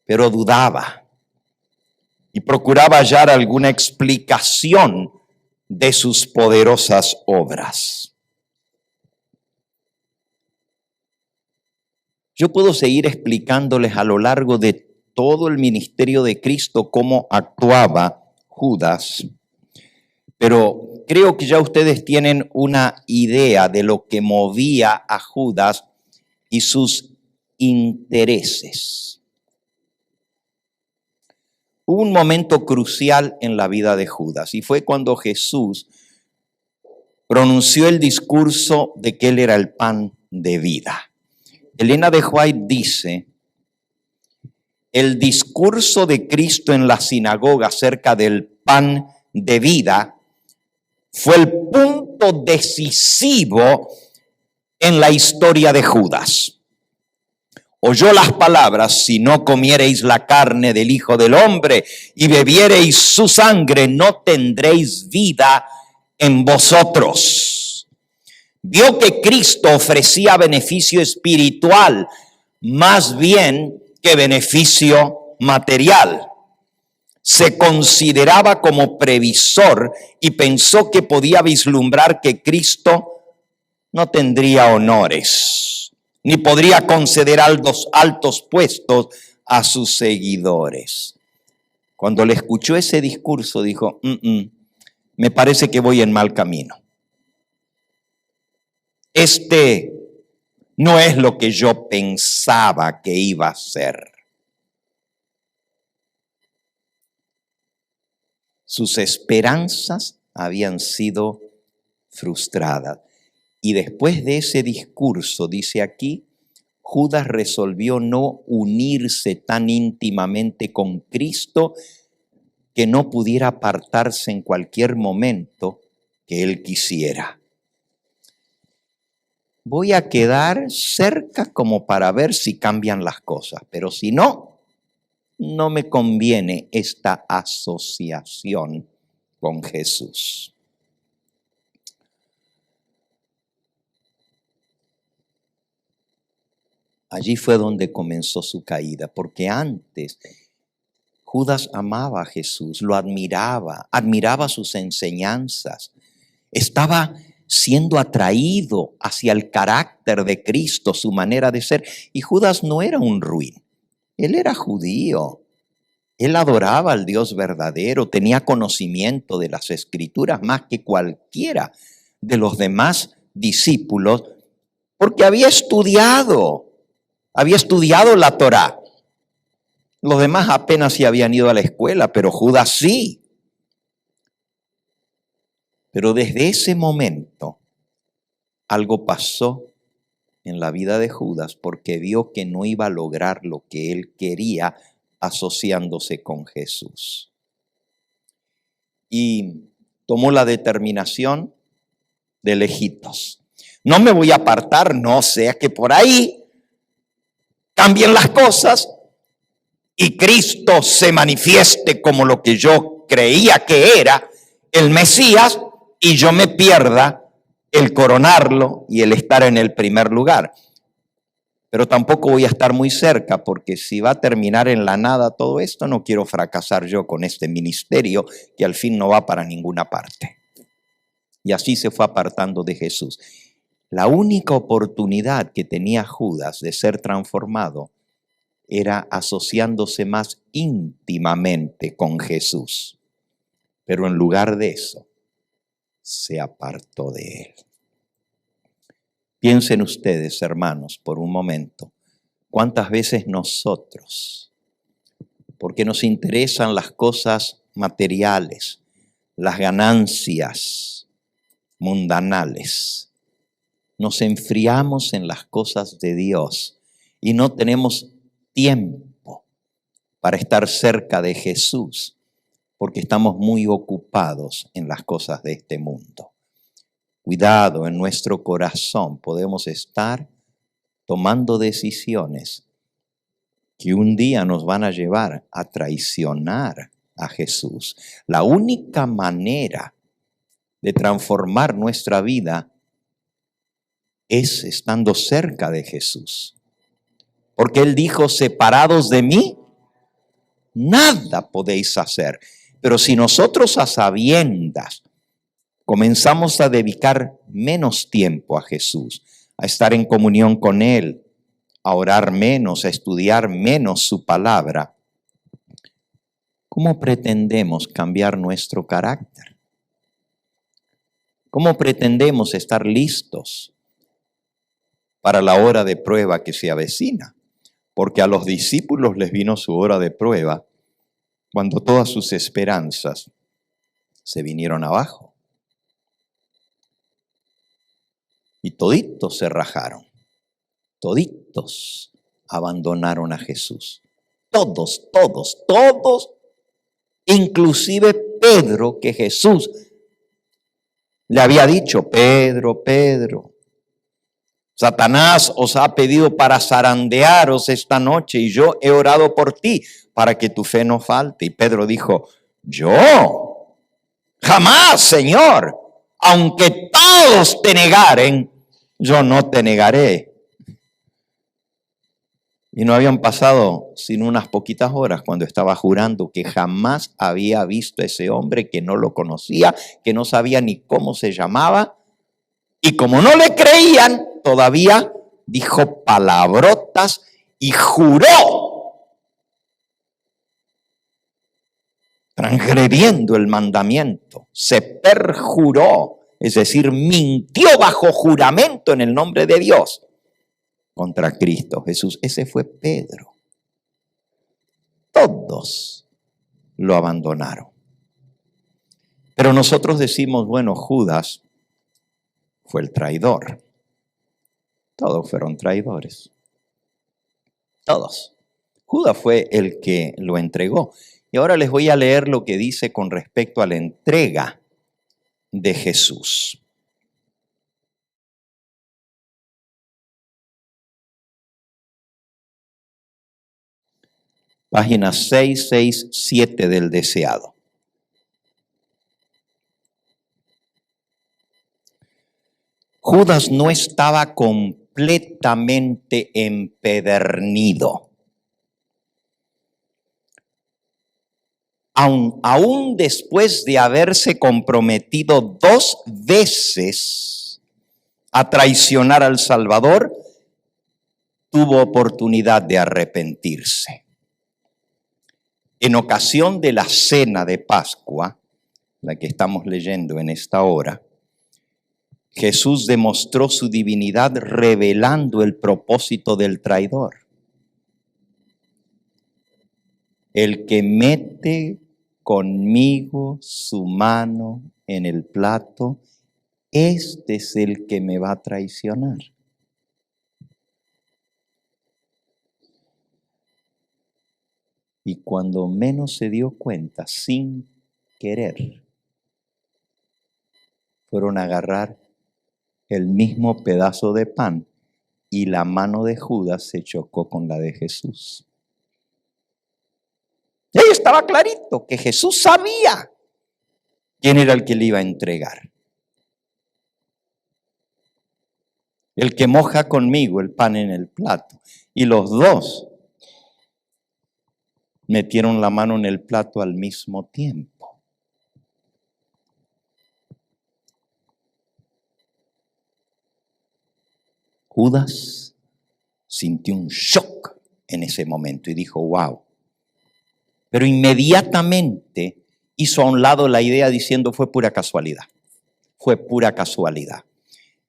Pero dudaba y procuraba hallar alguna explicación de sus poderosas obras. Yo puedo seguir explicándoles a lo largo de todo el ministerio de Cristo cómo actuaba Judas, pero creo que ya ustedes tienen una idea de lo que movía a Judas y sus intereses. Hubo un momento crucial en la vida de Judas y fue cuando Jesús pronunció el discurso de que él era el pan de vida. Elena de White dice: el discurso de Cristo en la sinagoga acerca del pan de vida fue el punto decisivo en la historia de Judas. Oyó las palabras: si no comiereis la carne del Hijo del Hombre y bebiereis su sangre, no tendréis vida en vosotros. Vio que Cristo ofrecía beneficio espiritual más bien que beneficio material. Se consideraba como previsor y pensó que podía vislumbrar que Cristo no tendría honores, ni podría conceder altos puestos a sus seguidores. Cuando le escuchó ese discurso, dijo: me parece que voy en mal camino. Este no es lo que yo pensaba que iba a ser. Sus esperanzas habían sido frustradas. Y después de ese discurso, dice aquí, Judas resolvió no unirse tan íntimamente con Cristo que no pudiera apartarse en cualquier momento que él quisiera. Voy a quedar cerca como para ver si cambian las cosas, pero si no, no me conviene esta asociación con Jesús. Allí fue donde comenzó su caída, porque antes Judas amaba a Jesús, lo admiraba sus enseñanzas, estaba siendo atraído hacia el carácter de Cristo, su manera de ser. Y Judas no era un ruin, él era judío, él adoraba al Dios verdadero, tenía conocimiento de las Escrituras más que cualquiera de los demás discípulos, porque había estudiado la Torá. Los demás apenas se habían ido a la escuela, pero Judas sí. Pero desde ese momento algo pasó en la vida de Judas, porque vio que no iba a lograr lo que él quería asociándose con Jesús. Y tomó la determinación de lejitos. No me voy a apartar, no sea que por ahí cambien las cosas y Cristo se manifieste como lo que yo creía que era, el Mesías, y yo me pierda el coronarlo y el estar en el primer lugar. Pero tampoco voy a estar muy cerca, porque si va a terminar en la nada todo esto, no quiero fracasar yo con este ministerio que al fin no va para ninguna parte. Y así se fue apartando de Jesús. La única oportunidad que tenía Judas de ser transformado era asociándose más íntimamente con Jesús. Pero en lugar de eso, se apartó de él. Piensen ustedes, hermanos, por un momento, cuántas veces nosotros porque nos interesan las cosas materiales, las ganancias mundanales. Nos enfriamos en las cosas de Dios y no tenemos tiempo para estar cerca de Jesús, porque estamos muy ocupados en las cosas de este mundo. Cuidado, en nuestro corazón podemos estar tomando decisiones que un día nos van a llevar a traicionar a Jesús. La única manera de transformar nuestra vida es estando cerca de Jesús. Porque Él dijo, separados de mí, nada podéis hacer. Pero si nosotros a sabiendas comenzamos a dedicar menos tiempo a Jesús, a estar en comunión con Él, a orar menos, a estudiar menos su palabra, ¿cómo pretendemos cambiar nuestro carácter? ¿Cómo pretendemos estar listos para la hora de prueba que se avecina? Porque a los discípulos les vino su hora de prueba cuando todas sus esperanzas se vinieron abajo. Y toditos se rajaron. Toditos abandonaron a Jesús. Todos, inclusive Pedro, que Jesús le había dicho, Pedro, Satanás os ha pedido para zarandearos esta noche y yo he orado por ti para que tu fe no falte. Y Pedro dijo, yo, jamás, Señor, aunque todos te negaren, yo no te negaré. Y no habían pasado sino unas poquitas horas cuando estaba jurando que jamás había visto a ese hombre, que no lo conocía, que no sabía ni cómo se llamaba. Y como no le creían, todavía dijo palabrotas y juró, transgrediendo el mandamiento. Se perjuró, es decir, mintió bajo juramento en el nombre de Dios contra Cristo Jesús. Ese fue Pedro. Todos lo abandonaron. Pero nosotros decimos, bueno, Judas fue el traidor. Todos fueron traidores. Todos. Judas fue el que lo entregó. Y ahora les voy a leer lo que dice con respecto a la entrega de Jesús. Página 667 del Deseado. Judas no estaba completamente empedernido. Aún después de haberse comprometido 2 veces a traicionar al Salvador, tuvo oportunidad de arrepentirse. En ocasión de la cena de Pascua, la que estamos leyendo en esta hora, Jesús demostró su divinidad revelando el propósito del traidor. El que mete conmigo su mano en el plato, este es el que me va a traicionar. Y cuando menos se dio cuenta, sin querer, fueron a agarrar el mismo pedazo de pan y la mano de Judas se chocó con la de Jesús. Y ahí estaba clarito que Jesús sabía quién era el que le iba a entregar. El que moja conmigo el pan en el plato. Y los dos metieron la mano en el plato al mismo tiempo. Judas sintió un shock en ese momento y dijo, wow. Pero inmediatamente hizo a un lado la idea diciendo, fue pura casualidad. Fue pura casualidad.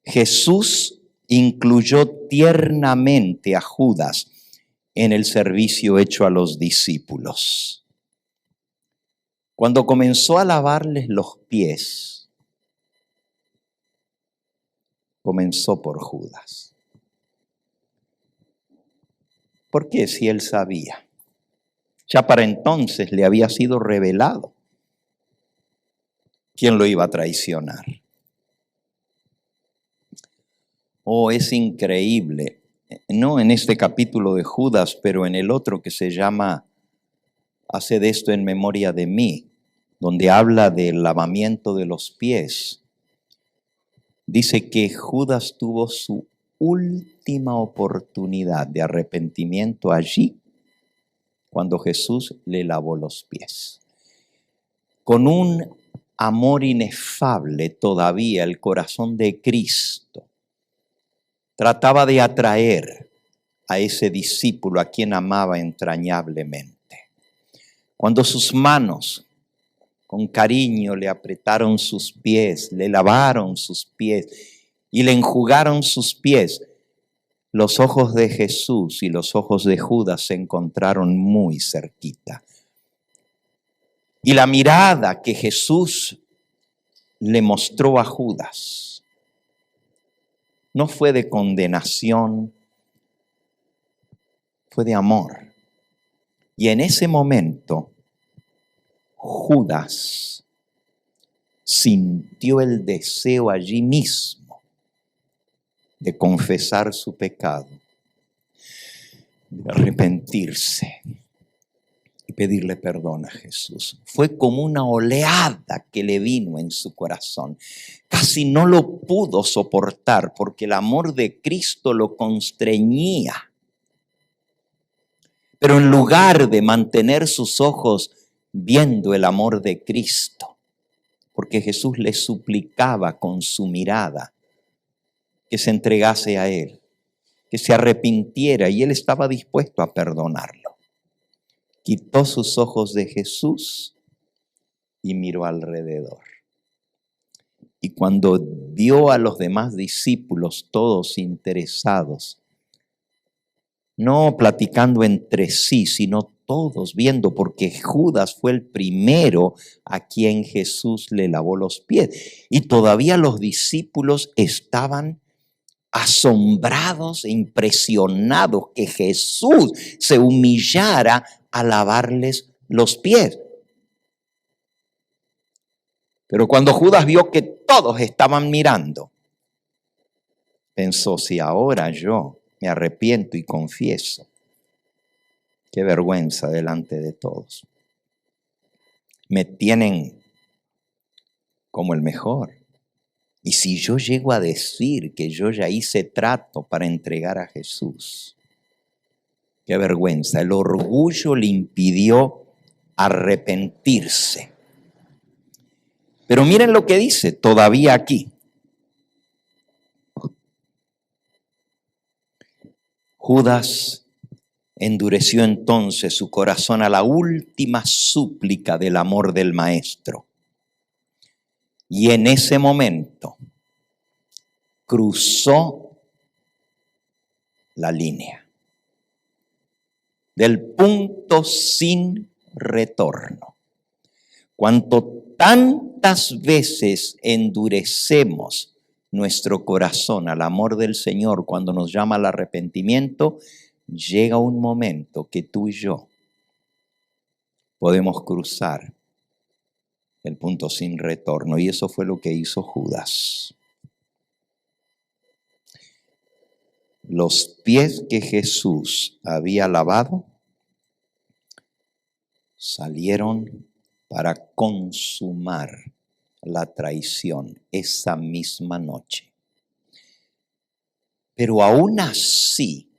Jesús incluyó tiernamente a Judas en el servicio hecho a los discípulos. Cuando comenzó a lavarles los pies, comenzó por Judas. ¿Por qué? Si él sabía. Ya para entonces le había sido revelado quién lo iba a traicionar. Oh, es increíble. No en este capítulo de Judas, pero en el otro que se llama Haced esto en memoria de mí, donde habla del lavamiento de los pies. Dice que Judas tuvo su última oportunidad de arrepentimiento allí, cuando Jesús le lavó los pies. Con un amor inefable todavía el corazón de Cristo trataba de atraer a ese discípulo a quien amaba entrañablemente. Cuando sus manos con cariño le apretaron sus pies, le lavaron sus pies y le enjugaron sus pies, los ojos de Jesús y los ojos de Judas se encontraron muy cerquita. Y la mirada que Jesús le mostró a Judas no fue de condenación, fue de amor. Y en ese momento, Judas sintió el deseo allí mismo de confesar su pecado, de arrepentirse y pedirle perdón a Jesús. Fue como una oleada que le vino en su corazón. Casi no lo pudo soportar porque el amor de Cristo lo constreñía. Pero en lugar de mantener sus ojos viendo el amor de Cristo, porque Jesús le suplicaba con su mirada que se entregase a Él, que se arrepintiera, y Él estaba dispuesto a perdonarlo. Quitó sus ojos de Jesús y miró alrededor. Y cuando vio a los demás discípulos todos interesados, no platicando entre sí, sino todos viendo, porque Judas fue el primero a quien Jesús le lavó los pies. Y todavía los discípulos estaban asombrados e impresionados que Jesús se humillara a lavarles los pies. Pero cuando Judas vio que todos estaban mirando, pensó, si ahora yo me arrepiento y confieso, qué vergüenza delante de todos. Me tienen como el mejor. Y si yo llego a decir que yo ya hice trato para entregar a Jesús, qué vergüenza. El orgullo le impidió arrepentirse. Pero miren lo que dice todavía aquí. Judas endureció entonces su corazón a la última súplica del amor del Maestro. Y en ese momento cruzó la línea del punto sin retorno. Cuanto tantas veces endurecemos nuestro corazón al amor del Señor cuando nos llama al arrepentimiento, llega un momento que tú y yo podemos cruzar el punto sin retorno, y eso fue lo que hizo Judas. Los pies que Jesús había lavado salieron para consumar la traición esa misma noche. Pero aún así,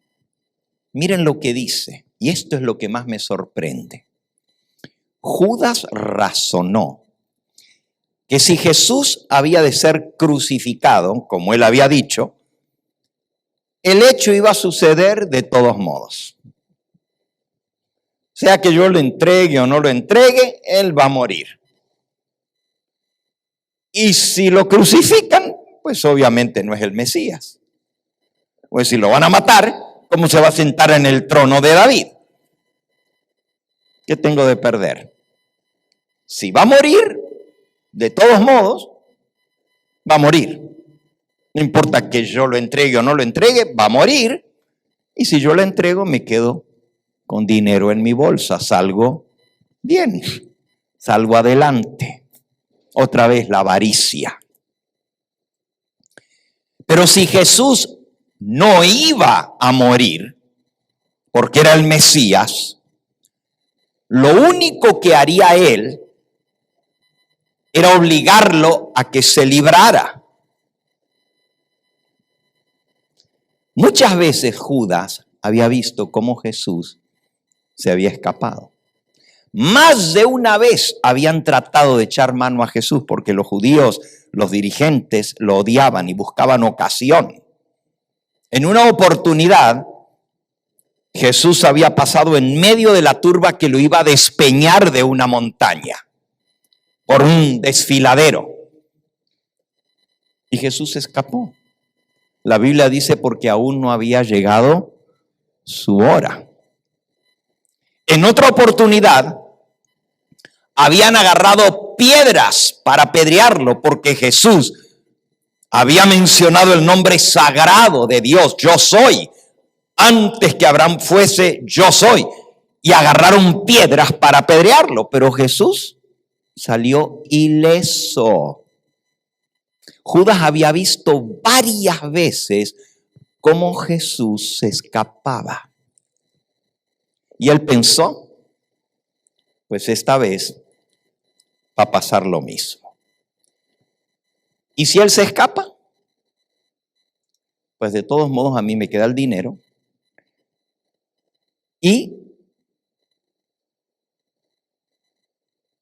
miren lo que dice, y esto es lo que más me sorprende. Judas razonó que si Jesús había de ser crucificado, como él había dicho, el hecho iba a suceder de todos modos. Sea que yo lo entregue o no lo entregue, él va a morir. Y si lo crucifican, pues obviamente no es el Mesías. Pues si lo van a matar, ¿Cómo se va a sentar en el trono de David? ¿Qué tengo de perder? Si va a morir, de todos modos, va a morir. No importa que yo lo entregue o no lo entregue, va a morir. Y si yo lo entrego, me quedo con dinero en mi bolsa. Salgo bien, salgo adelante. Otra vez la avaricia. Pero si Jesús no iba a morir, porque era el Mesías, lo único que haría él era obligarlo a que se librara. Muchas veces Judas había visto cómo Jesús se había escapado. Más de una vez habían tratado de echar mano a Jesús porque los judíos, los dirigentes, lo odiaban y buscaban ocasión. En una oportunidad, Jesús había pasado en medio de la turba que lo iba a despeñar de una montaña por un desfiladero. Y Jesús se escapó. La Biblia dice porque aún no había llegado su hora. En otra oportunidad, habían agarrado piedras para apedrearlo porque Jesús había mencionado el nombre sagrado de Dios, yo soy. Antes que Abraham fuese, yo soy. Y agarraron piedras para apedrearlo, pero Jesús salió ileso. Judas había visto varias veces cómo Jesús se escapaba. Y él pensó, pues esta vez va a pasar lo mismo. ¿Y si él se escapa? Pues de todos modos a mí me queda el dinero. Y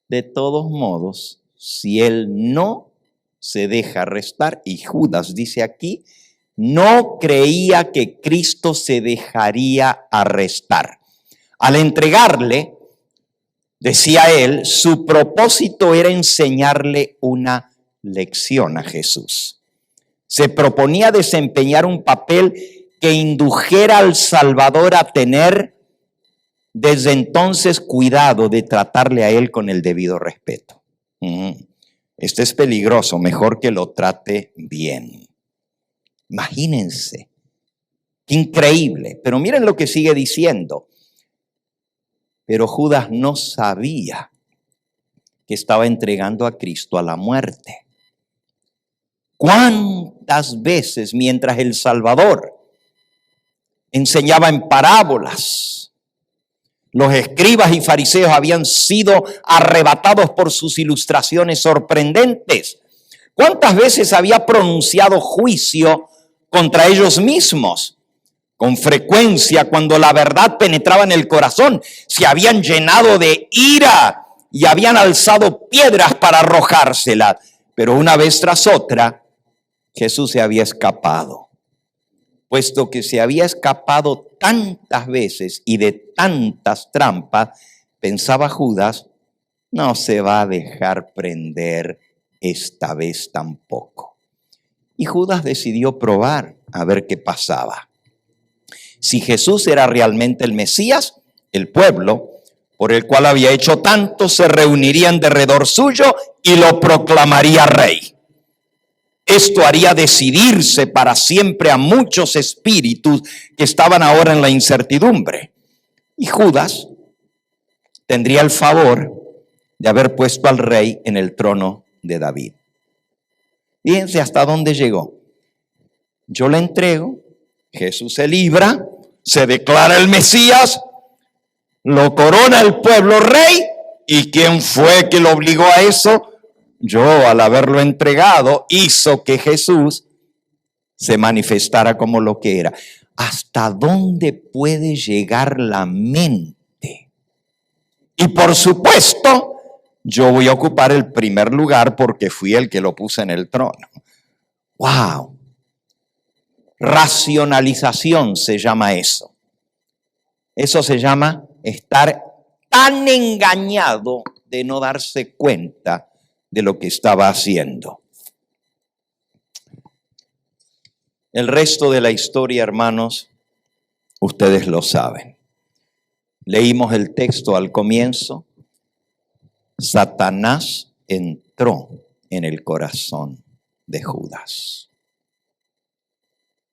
de todos modos, si él no se deja arrestar, y Judas dice aquí, no creía que Cristo se dejaría arrestar. Al entregarle, decía él, su propósito era enseñarle una lección a Jesús. Se proponía desempeñar un papel que indujera al Salvador a tener desde entonces cuidado de tratarle a él con el debido respeto. Este es peligroso, mejor que lo trate bien. Imagínense, qué increíble. Pero miren lo que sigue diciendo. Pero Judas no sabía que estaba entregando a Cristo a la muerte. ¿Cuántas veces mientras el Salvador enseñaba en parábolas, los escribas y fariseos habían sido arrebatados por sus ilustraciones sorprendentes? ¿Cuántas veces había pronunciado juicio contra ellos mismos? Con frecuencia, cuando la verdad penetraba en el corazón, se habían llenado de ira y habían alzado piedras para arrojárselas. Pero una vez tras otra, Jesús se había escapado. Puesto que se había escapado tantas veces y de tantas trampas, pensaba Judas, no se va a dejar prender esta vez tampoco. Y Judas decidió probar a ver qué pasaba. Si Jesús era realmente el Mesías, el pueblo por el cual había hecho tanto se reuniría en derredor suyo y lo proclamaría rey. Esto haría decidirse para siempre a muchos espíritus que estaban ahora en la incertidumbre. Y Judas tendría el favor de haber puesto al rey en el trono de David. Fíjense hasta dónde llegó. Yo le entrego, Jesús se libra, se declara el Mesías, lo corona el pueblo rey. ¿Y quién fue que lo obligó a eso? Yo, al haberlo entregado, hizo que Jesús se manifestara como lo que era. ¿Hasta dónde puede llegar la mente? Y por supuesto, yo voy a ocupar el primer lugar porque fui el que lo puse en el trono. ¡Wow! Racionalización se llama eso. Eso se llama estar tan engañado de no darse cuenta de lo que estaba haciendo. El resto de la historia, hermanos, Ustedes lo saben. Leímos el texto al comienzo. Satanás entró en el corazón de Judas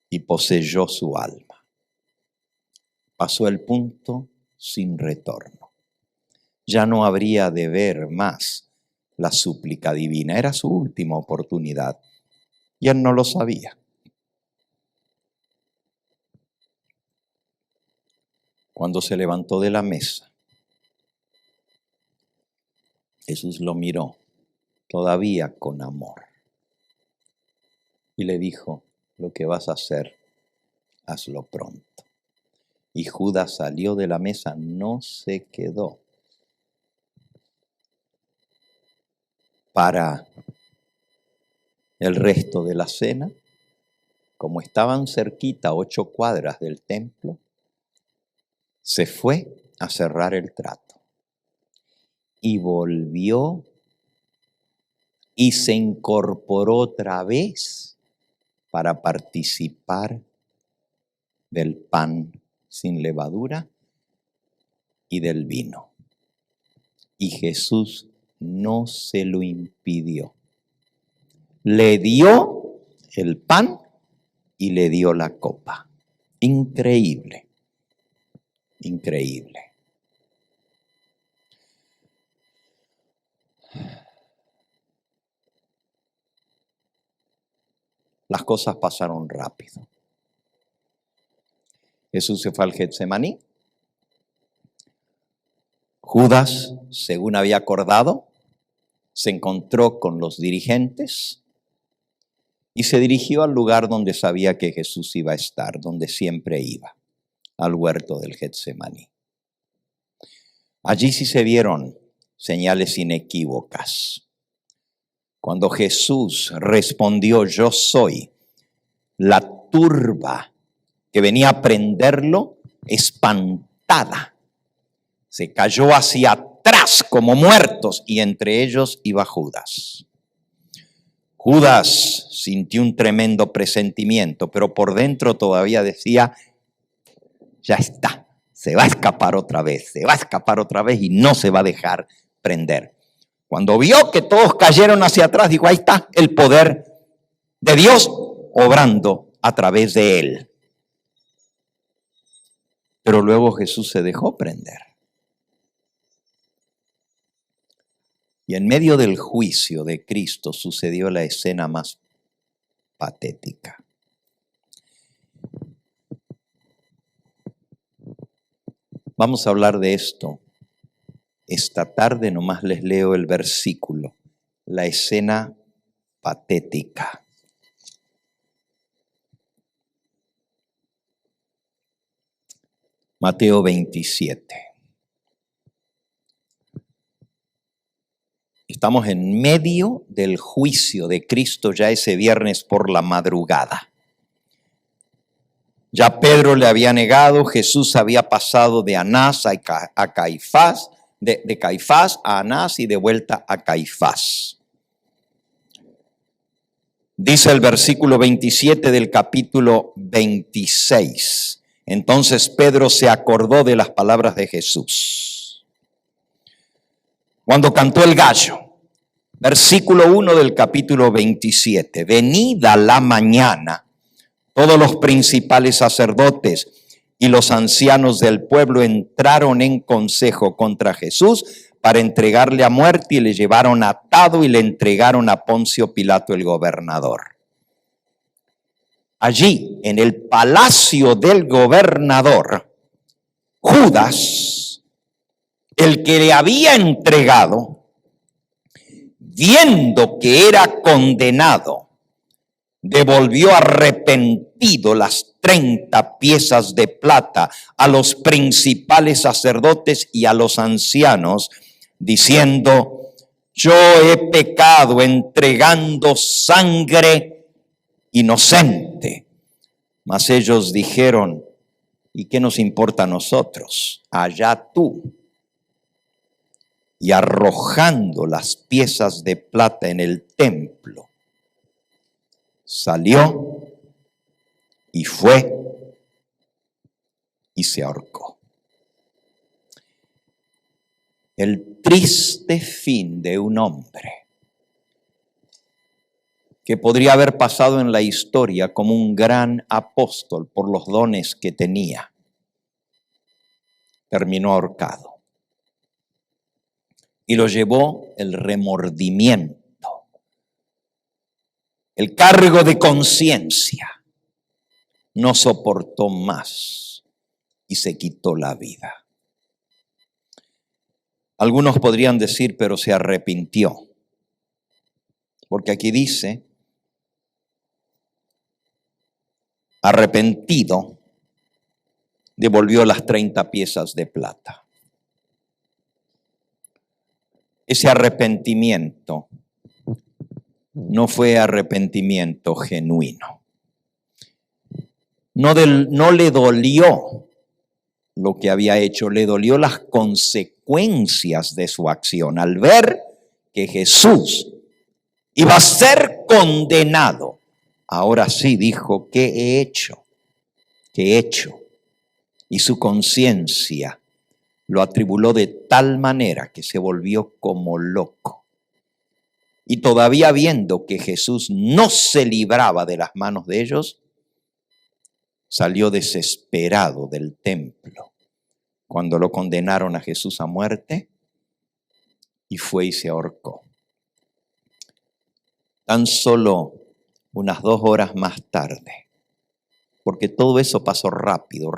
y poseyó su alma. Pasó el punto sin retorno. Ya no habría de ver más la súplica divina. Era su última oportunidad y él no lo sabía. Cuando se levantó de la mesa, Jesús lo miró, todavía con amor, y le dijo: lo que vas a hacer, hazlo pronto. Y Judas salió de la mesa, no se quedó para el resto de la cena. Como estaban cerquita, 8 cuadras del templo, se fue a cerrar el trato. Y volvió y se incorporó otra vez para participar del pan sin levadura y del vino. Y Jesús no se lo impidió. Le dio el pan y le dio la copa. Increíble, increíble. Las cosas pasaron rápido. Jesús se fue al Getsemaní. Judas, según había acordado, se encontró con los dirigentes y se dirigió al lugar donde sabía que Jesús iba a estar, donde siempre iba, al huerto del Getsemaní. Allí sí se vieron señales inequívocas. Cuando Jesús respondió: yo soy, la turba que venía a prenderlo, espantada, se cayó hacia atrás como muertos, y entre ellos iba Judas. Judas sintió un tremendo presentimiento, pero por dentro todavía decía: ya está, se va a escapar otra vez, y no se va a dejar prender. Cuando vio que todos cayeron hacia atrás, dijo: ahí está el poder de Dios obrando a través de él. Pero luego Jesús se dejó prender. Y en medio del juicio de Cristo sucedió la escena más patética. Vamos a hablar de esto. Esta tarde nomás les leo el versículo, la escena patética. Mateo 27. Estamos en medio del juicio de Cristo ya ese viernes por la madrugada. Ya Pedro le había negado, Jesús había pasado de Anás a Caifás, de Caifás a Anás y de vuelta a Caifás. Dice el versículo 27 del capítulo 26. Entonces Pedro se acordó de las palabras de Jesús cuando cantó el gallo. Versículo 1 del capítulo 27. Venida la mañana, todos los principales sacerdotes y los ancianos del pueblo entraron en consejo contra Jesús para entregarle a muerte, y le llevaron atado y le entregaron a Poncio Pilato, el gobernador. Allí, en el palacio del gobernador, Judas, el que le había entregado, viendo que era condenado, devolvió arrepentido las 30 piezas de plata a los principales sacerdotes y a los ancianos, diciendo: yo he pecado entregando sangre inocente. Mas ellos dijeron: ¿y qué nos importa a nosotros? Allá tú. Y arrojando las piezas de plata en el templo, salió y fue y se ahorcó. El triste fin de un hombre que podría haber pasado en la historia como un gran apóstol por los dones que tenía, terminó ahorcado. Y lo llevó el remordimiento, el cargo de conciencia. No soportó más y se quitó la vida. Algunos podrían decir, pero se arrepintió. Porque aquí dice, arrepentido, devolvió las 30 piezas de plata. Ese arrepentimiento no fue arrepentimiento genuino. No le dolió lo que había hecho, le dolió las consecuencias de su acción al ver que Jesús iba a ser condenado. Ahora sí dijo, ¿qué he hecho? ¿Qué he hecho? Y su conciencia lo atribuló de tal manera que se volvió como loco. Y todavía viendo que Jesús no se libraba de las manos de ellos, salió desesperado del templo cuando lo condenaron a Jesús a muerte y fue y se ahorcó. Tan solo unas 2 horas más tarde, porque todo eso pasó rápido.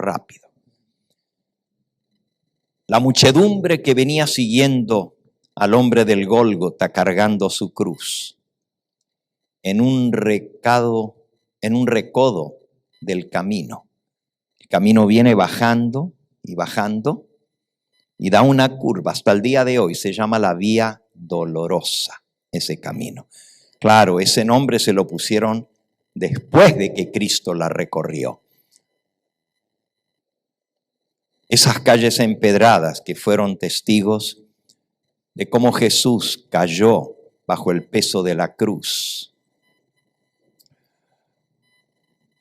La muchedumbre que venía siguiendo al hombre del Gólgota cargando su cruz en un recodo del camino. El camino viene bajando y da una curva. Hasta el día de hoy se llama la Vía Dolorosa, ese camino. Claro, ese nombre se lo pusieron después de que Cristo la recorrió. Esas calles empedradas que fueron testigos de cómo Jesús cayó bajo el peso de la cruz.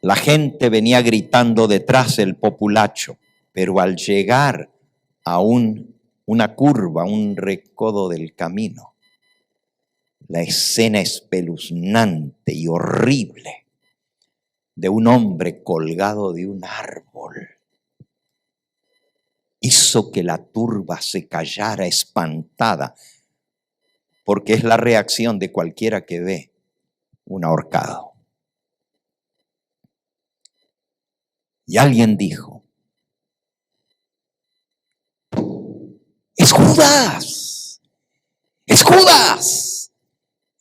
La gente venía gritando detrás del populacho, pero al llegar a una curva, un recodo del camino, la escena espeluznante y horrible de un hombre colgado de un árbol hizo que la turba se callara espantada, porque es la reacción de cualquiera que ve un ahorcado. Y alguien dijo, ¡es Judas! ¡Es Judas!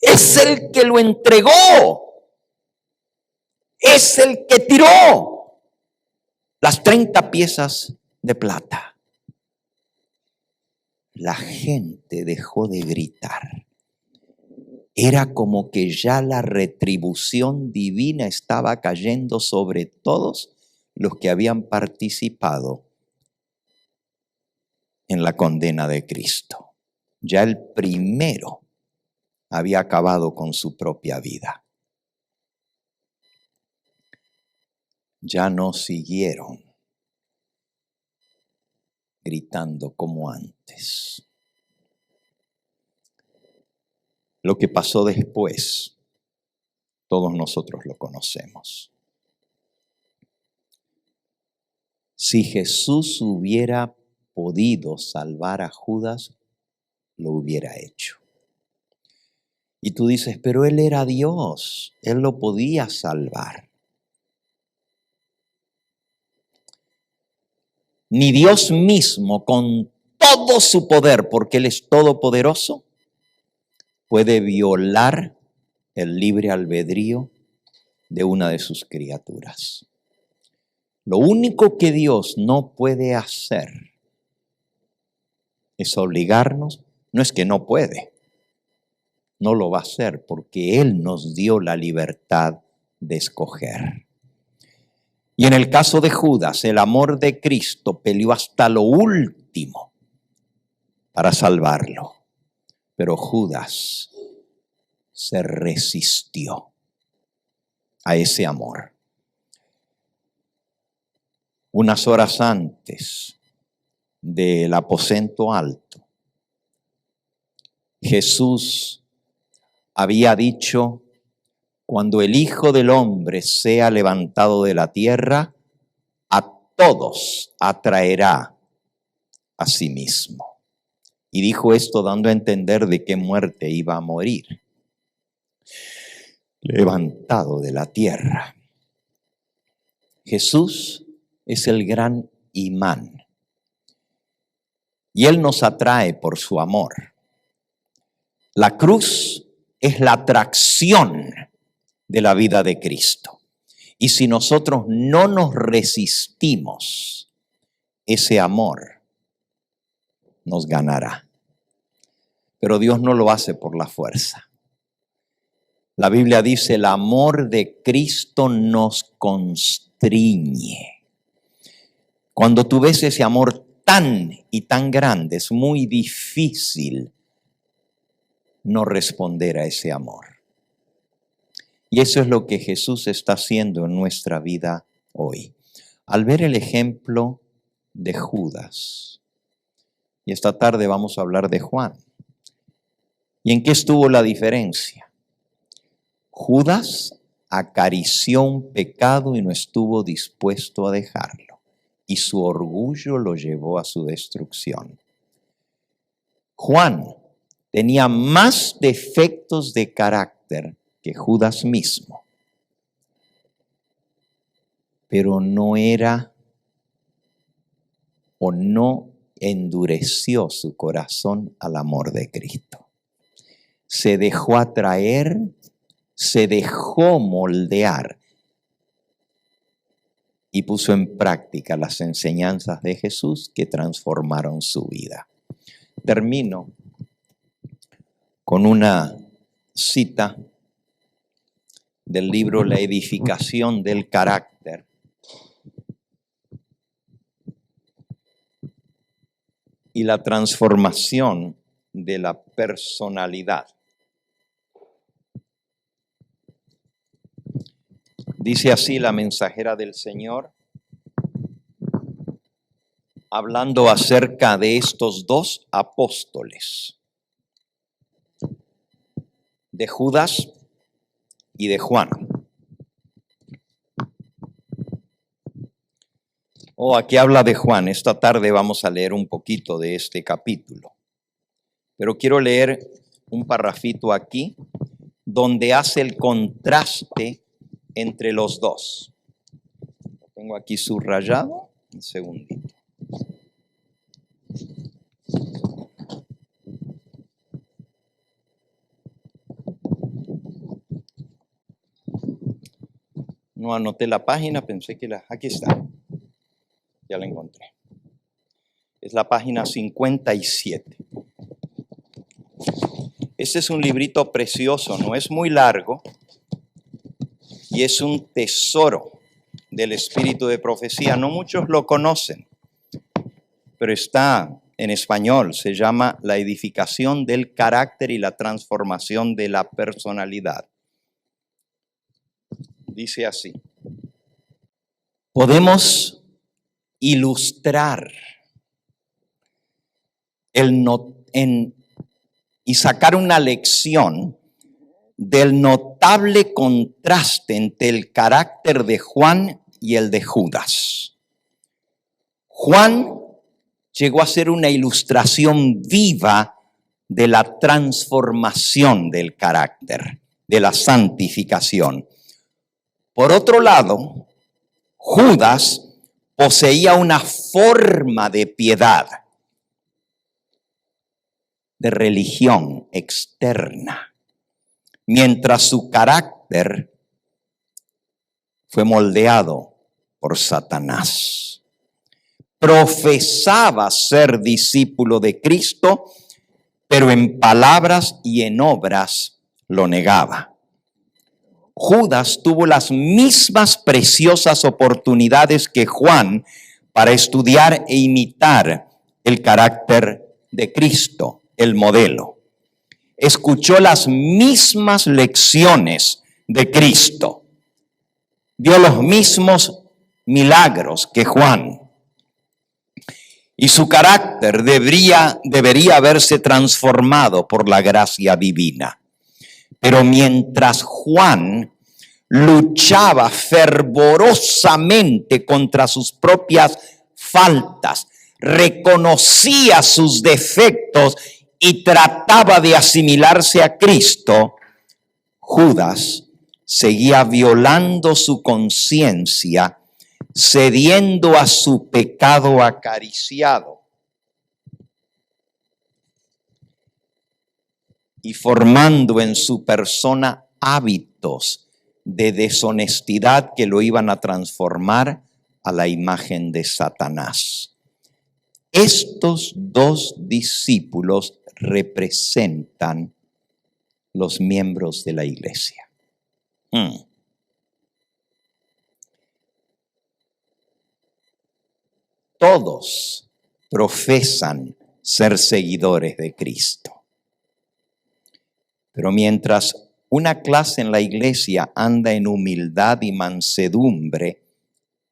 ¡Es el que lo entregó! ¡Es el que tiró las 30 piezas de plata! La gente dejó de gritar. Era como que ya la retribución divina estaba cayendo sobre todos los que habían participado en la condena de Cristo. Ya el primero había acabado con su propia vida. Ya no siguieron gritando como antes. Lo que pasó después, todos nosotros lo conocemos. Si Jesús hubiera podido salvar a Judas, lo hubiera hecho. Y tú dices, pero él era Dios, él lo podía salvar. Ni Dios mismo, con todo su poder, porque Él es todopoderoso, puede violar el libre albedrío de una de sus criaturas. Lo único que Dios no puede hacer es obligarnos. No es que no puede, no lo va a hacer porque Él nos dio la libertad de escoger. Y en el caso de Judas, el amor de Cristo peleó hasta lo último para salvarlo. Pero Judas se resistió a ese amor. unas horas antes del aposento alto, Jesús había dicho: cuando el Hijo del Hombre sea levantado de la tierra, a todos atraerá a sí mismo. Y dijo esto dando a entender de qué muerte iba a morir. Levantado de la tierra. Jesús es el gran imán. Y Él nos atrae por su amor. La cruz es la atracción de la vida de Cristo. Y si nosotros no nos resistimos, ese amor nos ganará. Pero Dios no lo hace por la fuerza. La Biblia dice: el amor de Cristo nos constriñe. Cuando tú ves ese amor tan y tan grande, es muy difícil no responder a ese amor. Y eso es lo que Jesús está haciendo en nuestra vida hoy. Al ver el ejemplo de Judas, y esta tarde vamos a hablar de Juan. ¿Y en qué estuvo la diferencia? Judas acarició un pecado y no estuvo dispuesto a dejarlo, y su orgullo lo llevó a su destrucción. Juan tenía más defectos de carácter que Judas mismo, pero no endureció su corazón al amor de Cristo. Se dejó atraer, se dejó moldear y puso en práctica las enseñanzas de Jesús que transformaron su vida. Termino con una cita del libro La edificación del carácter. Y la transformación de la personalidad. Dice así la mensajera del Señor, hablando acerca de estos dos apóstoles, de Judas y de Juan. Aquí habla de Juan. Esta tarde vamos a leer un poquito de este capítulo. Pero quiero leer un parrafito aquí donde hace el contraste entre los dos. Lo tengo aquí subrayado. Un segundito. No anoté la página, pensé que aquí está. Ya la encontré. Es la página 57. Este es un librito precioso, no es muy largo y es un tesoro del espíritu de profecía. No muchos lo conocen, pero está en español. Se llama La edificación del carácter y la transformación de la personalidad. Dice así: podemos ilustrar y sacar una lección del notable contraste entre el carácter de Juan y el de Judas. Juan llegó a ser una ilustración viva de la transformación del carácter, de la santificación. Por otro lado, Judas poseía una forma de piedad, de religión externa, mientras su carácter fue moldeado por Satanás. Profesaba ser discípulo de Cristo, pero en palabras y en obras lo negaba. Judas tuvo las mismas preciosas oportunidades que Juan para estudiar e imitar el carácter de Cristo, el modelo. Escuchó las mismas lecciones de Cristo. Vio los mismos milagros que Juan. Y su carácter debería haberse transformado por la gracia divina. Pero mientras Juan luchaba fervorosamente contra sus propias faltas, reconocía sus defectos y trataba de asimilarse a Cristo, Judas seguía violando su conciencia, cediendo a su pecado acariciado y formando en su persona hábitos de deshonestidad que lo iban a transformar a la imagen de Satanás. Estos dos discípulos representan los miembros de la iglesia. Todos profesan ser seguidores de Cristo. Pero mientras una clase en la iglesia anda en humildad y mansedumbre,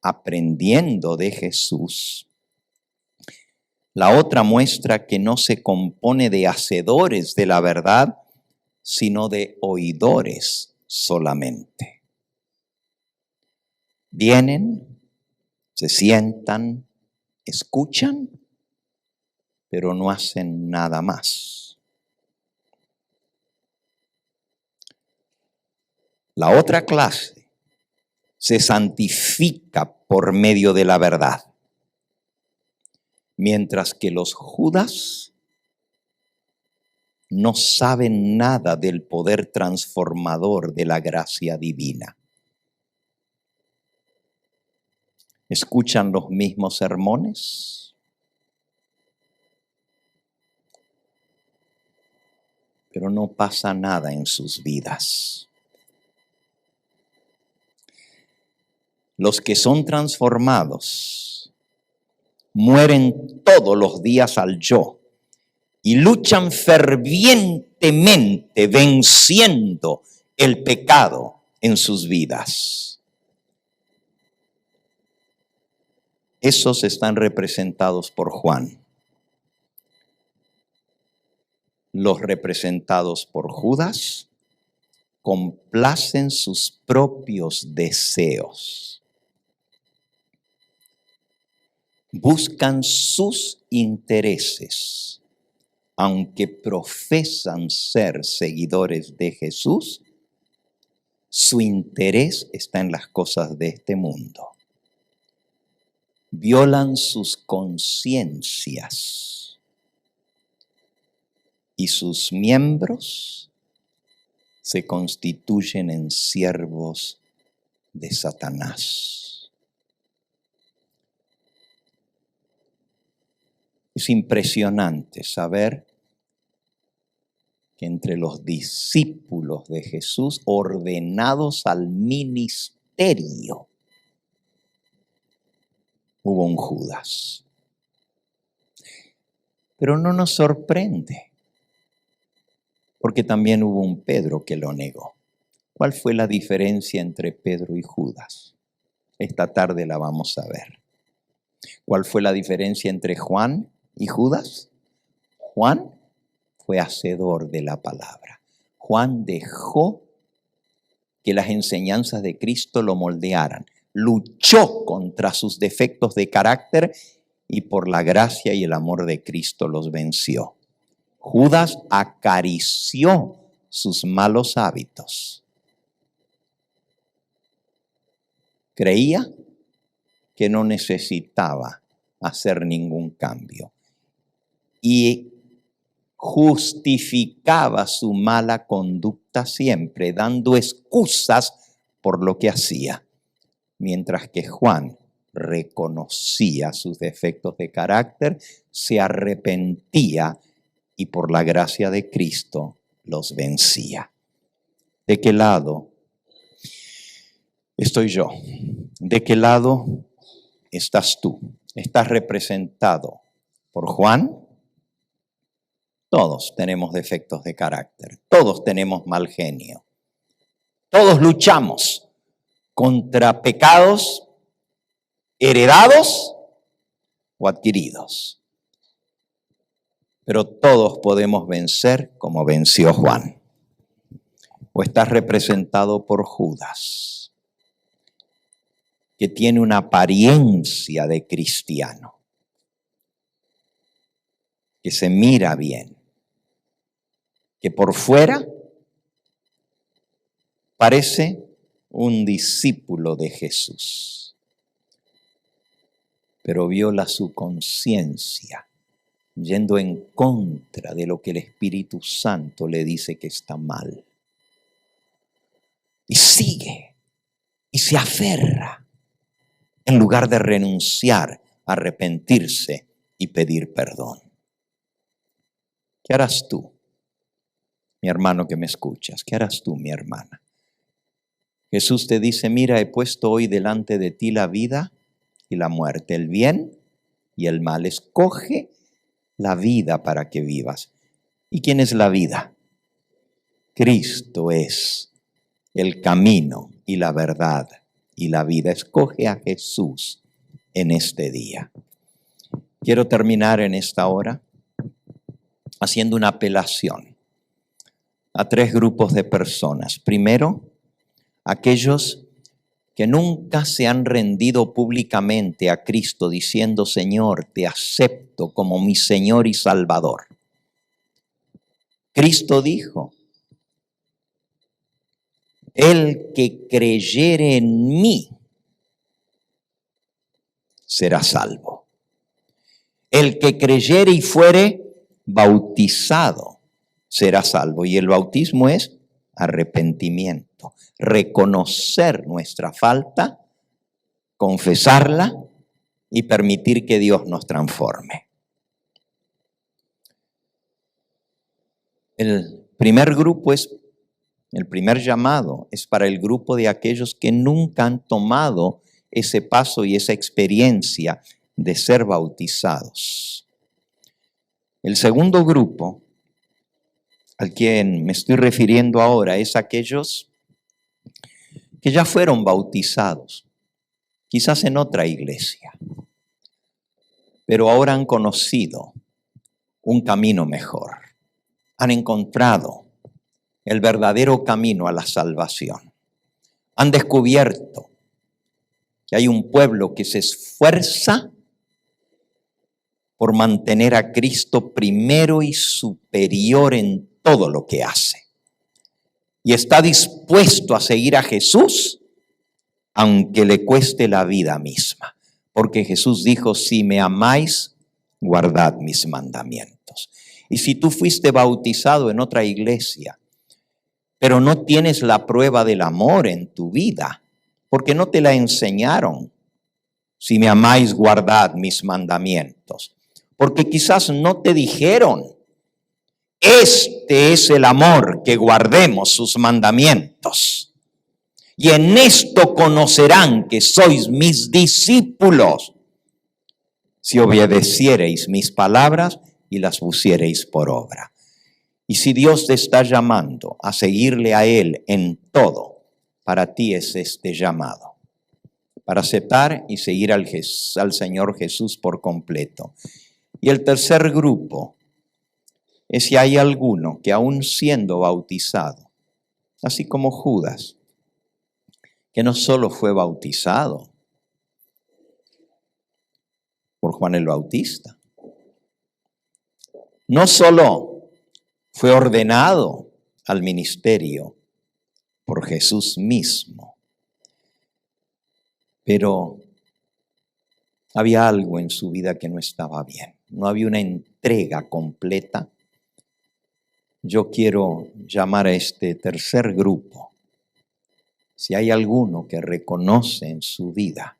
aprendiendo de Jesús, la otra muestra que no se compone de hacedores de la verdad, sino de oidores solamente. Vienen, se sientan, escuchan, pero no hacen nada más. La otra clase se santifica por medio de la verdad, mientras que los Judas no saben nada del poder transformador de la gracia divina. ¿Escuchan los mismos sermones? Pero no pasa nada en sus vidas. Los que son transformados mueren todos los días al yo y luchan fervientemente venciendo el pecado en sus vidas. Esos están representados por Juan. Los representados por Judas complacen sus propios deseos. Buscan sus intereses. Aunque profesan ser seguidores de Jesús, su interés está en las cosas de este mundo. Violan sus conciencias y sus miembros se constituyen en siervos de Satanás. Es impresionante saber que entre los discípulos de Jesús ordenados al ministerio hubo un Judas. Pero no nos sorprende, porque también hubo un Pedro que lo negó. ¿Cuál fue la diferencia entre Pedro y Judas? Esta tarde la vamos a ver. ¿Cuál fue la diferencia entre Juan y Judas? Juan fue hacedor de la palabra. Juan dejó que las enseñanzas de Cristo lo moldearan. Luchó contra sus defectos de carácter y por la gracia y el amor de Cristo los venció. Judas acarició sus malos hábitos. Creía que no necesitaba hacer ningún cambio y justificaba su mala conducta siempre, dando excusas por lo que hacía, mientras que Juan reconocía sus defectos de carácter, se arrepentía y por la gracia de Cristo los vencía. ¿De qué lado estoy yo? ¿De qué lado estás tú? ¿Estás representado por Juan? Todos tenemos defectos de carácter, todos tenemos mal genio, todos luchamos contra pecados heredados o adquiridos. Pero todos podemos vencer como venció Juan. O estás representado por Judas, que tiene una apariencia de cristiano, que se mira bien, que por fuera parece un discípulo de Jesús, pero viola su conciencia, yendo en contra de lo que el Espíritu Santo le dice que está mal. Y sigue y se aferra en lugar de renunciar, arrepentirse y pedir perdón. ¿Qué harás tú, mi hermano que me escuchas? ¿Qué harás tú, mi hermana? Jesús te dice, mira, he puesto hoy delante de ti la vida y la muerte, el bien y el mal. Escoge la vida para que vivas. ¿Y quién es la vida? Cristo es el camino y la verdad y la vida. Escoge a Jesús en este día. Quiero terminar en esta hora haciendo una apelación a 3 grupos de personas. Primero, aquellos que nunca se han rendido públicamente a Cristo diciendo, Señor, te acepto como mi Señor y Salvador. Cristo dijo, el que creyere en mí será salvo. El que creyere y fuere bautizado será salvo. Y el bautismo es arrepentimiento, reconocer nuestra falta, confesarla y permitir que Dios nos transforme. El primer llamado es para el grupo de aquellos que nunca han tomado ese paso y esa experiencia de ser bautizados. El segundo grupo al quien me estoy refiriendo ahora es aquellos que ya fueron bautizados, quizás en otra iglesia, pero ahora han conocido un camino mejor, han encontrado el verdadero camino a la salvación, han descubierto que hay un pueblo que se esfuerza por mantener a Cristo primero y superior en todo lo que hace. Y está dispuesto a seguir a Jesús, aunque le cueste la vida misma. Porque Jesús dijo, si me amáis, guardad mis mandamientos. Y si tú fuiste bautizado en otra iglesia, pero no tienes la prueba del amor en tu vida, porque no te la enseñaron, si me amáis, guardad mis mandamientos. Porque quizás no te dijeron, este es el amor, que guardemos sus mandamientos. Y en esto conocerán que sois mis discípulos, si obedeciereis mis palabras y las pusiereis por obra. Y si Dios te está llamando a seguirle a Él en todo, para ti es este llamado, para aceptar y seguir al Señor Jesús por completo. Y el tercer grupo es si hay alguno que aún siendo bautizado, así como Judas, que no solo fue bautizado por Juan el Bautista, no solo fue ordenado al ministerio por Jesús mismo, pero había algo en su vida que no estaba bien, no había una entrega completa. Yo quiero llamar a este tercer grupo, si hay alguno que reconoce en su vida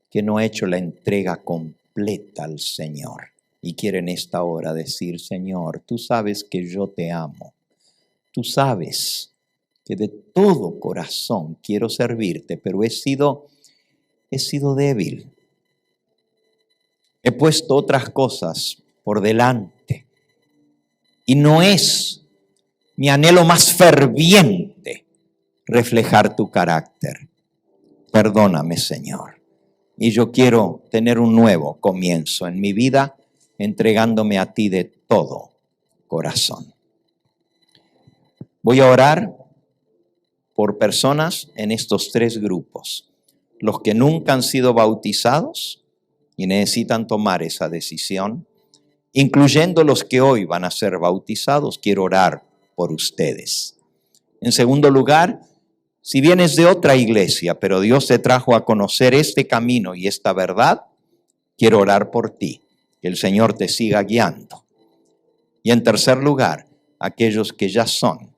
que no ha hecho la entrega completa al Señor y quiere en esta hora decir, Señor, tú sabes que yo te amo, tú sabes que de todo corazón quiero servirte, pero he sido débil, he puesto otras cosas por delante. Y no es mi anhelo más ferviente reflejar tu carácter. Perdóname, Señor. y yo quiero tener un nuevo comienzo en mi vida, entregándome a ti de todo corazón. Voy a orar por personas en estos 3 grupos. Los que nunca han sido bautizados y necesitan tomar esa decisión, incluyendo los que hoy van a ser bautizados, quiero orar por ustedes. En segundo lugar, si vienes de otra iglesia, pero Dios te trajo a conocer este camino y esta verdad, quiero orar por ti, que el Señor te siga guiando. Y en tercer lugar, aquellos que ya son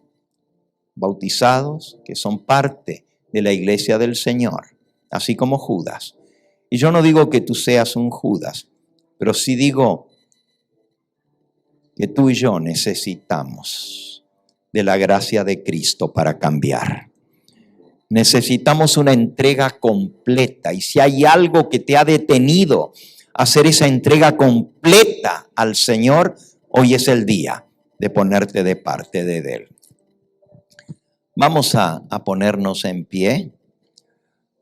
bautizados, que son parte de la iglesia del Señor, así como Judas. Y yo no digo que tú seas un Judas, pero sí digo que tú y yo necesitamos de la gracia de Cristo para cambiar. Necesitamos una entrega completa. Y si hay algo que te ha detenido a hacer esa entrega completa al Señor, hoy es el día de ponerte de parte de Él. Vamos a ponernos en pie.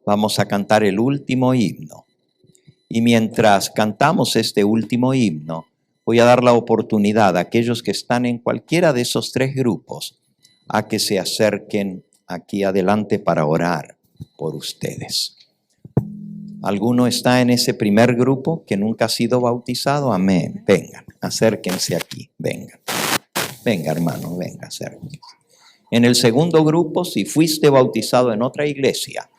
Vamos a cantar el último himno. Y mientras cantamos este último himno, voy a dar la oportunidad a aquellos que están en cualquiera de esos 3 grupos a que se acerquen aquí adelante para orar por ustedes. ¿Alguno está en ese primer grupo que nunca ha sido bautizado? Amén. Vengan, acérquense aquí, vengan. Venga, hermano, venga, acérquense. En el segundo grupo, si fuiste bautizado en otra iglesia,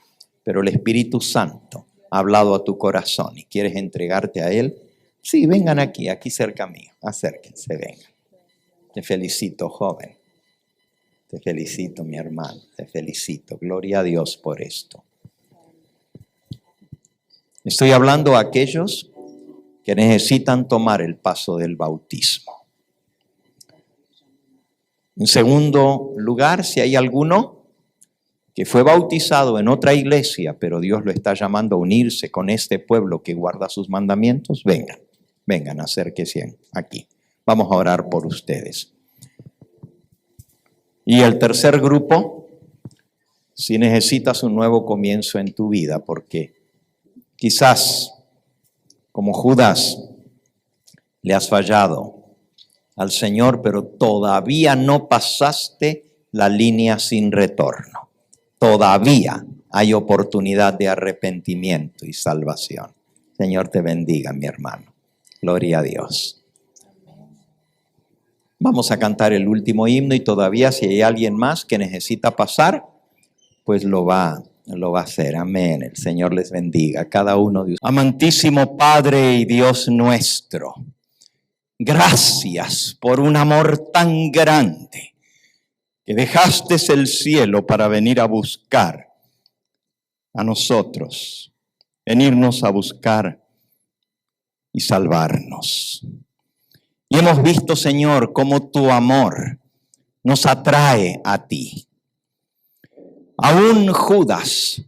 pero el Espíritu Santo ha hablado a tu corazón y quieres entregarte a Él, sí, vengan aquí cerca mío, acérquense, vengan. Te felicito, joven. Te felicito, mi hermano, te felicito. Gloria a Dios por esto. Estoy hablando a aquellos que necesitan tomar el paso del bautismo. En segundo lugar, si hay alguno que fue bautizado en otra iglesia, pero Dios lo está llamando a unirse con este pueblo que guarda sus mandamientos, vengan, acérquense aquí. Vamos a orar por ustedes. Y el tercer grupo, si necesitas un nuevo comienzo en tu vida, porque quizás, como Judas, le has fallado al Señor, pero todavía no pasaste la línea sin retorno. Todavía hay oportunidad de arrepentimiento y salvación. Señor te bendiga, mi hermano. Gloria a Dios. Vamos a cantar el último himno y todavía si hay alguien más que necesita pasar, pues lo va a hacer. Amén. El Señor les bendiga a cada uno de ustedes. Amantísimo Padre y Dios nuestro, gracias por un amor tan grande que dejaste el cielo para venir a buscar a nosotros, venirnos a buscar y salvarnos. Y hemos visto, Señor, cómo tu amor nos atrae a ti. Aún Judas,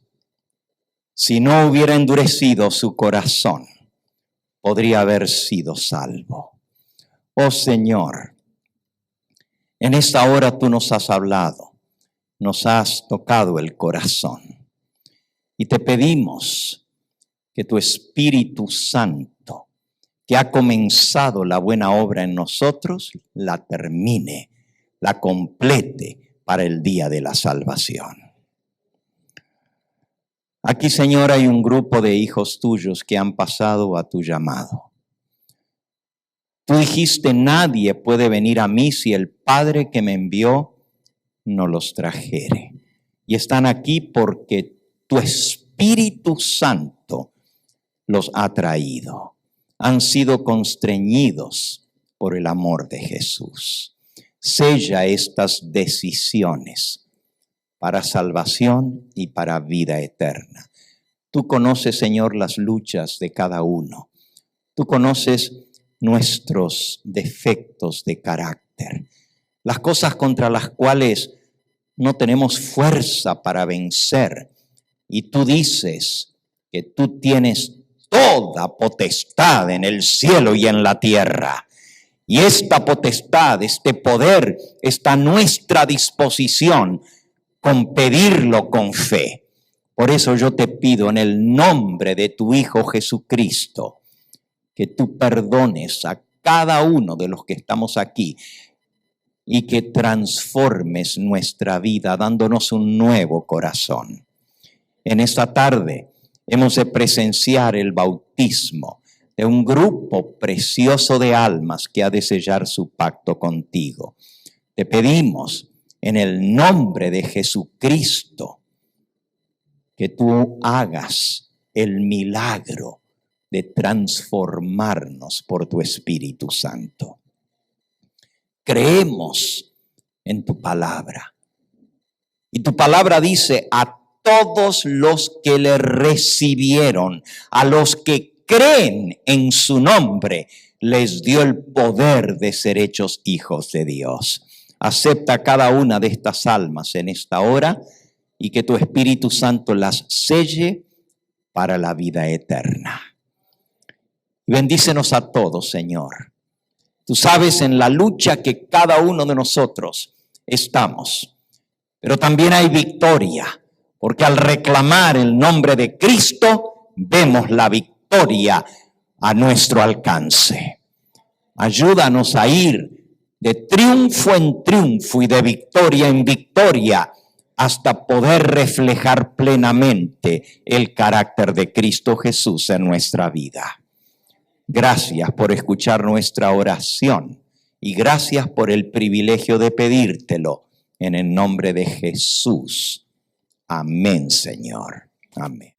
si no hubiera endurecido su corazón, podría haber sido salvo. Oh Señor, en esta hora tú nos has hablado, nos has tocado el corazón. Y te pedimos que tu Espíritu Santo, que ha comenzado la buena obra en nosotros, la termine, la complete para el día de la salvación. Aquí, Señor, hay un grupo de hijos tuyos que han pasado a tu llamado. Tú dijiste, nadie puede venir a mí si el Padre que me envió no los trajere. Y están aquí porque tu Espíritu Santo los ha traído. Han sido constreñidos por el amor de Jesús. Sella estas decisiones para salvación y para vida eterna. Tú conoces, Señor, las luchas de cada uno. Tú conoces nuestros defectos de carácter, las cosas contra las cuales no tenemos fuerza para vencer. Y tú dices que tú tienes toda potestad en el cielo y en la tierra. Y esta potestad, este poder está a nuestra disposición con pedirlo con fe. Por eso yo te pido en el nombre de tu Hijo Jesucristo, que tú perdones a cada uno de los que estamos aquí y que transformes nuestra vida dándonos un nuevo corazón. En esta tarde hemos de presenciar el bautismo de un grupo precioso de almas que ha de sellar su pacto contigo. Te pedimos en el nombre de Jesucristo que tú hagas el milagro de transformarnos por tu Espíritu Santo. Creemos en tu palabra. Y tu palabra dice: a todos los que le recibieron, a los que creen en su nombre, les dio el poder de ser hechos hijos de Dios. Acepta cada una de estas almas en esta hora y que tu Espíritu Santo las selle para la vida eterna. Bendícenos a todos, Señor. Tú sabes en la lucha que cada uno de nosotros estamos, pero también hay victoria, porque al reclamar el nombre de Cristo, vemos la victoria a nuestro alcance. Ayúdanos a ir de triunfo en triunfo y de victoria en victoria hasta poder reflejar plenamente el carácter de Cristo Jesús en nuestra vida. Gracias por escuchar nuestra oración y gracias por el privilegio de pedírtelo en el nombre de Jesús. Amén, Señor. Amén.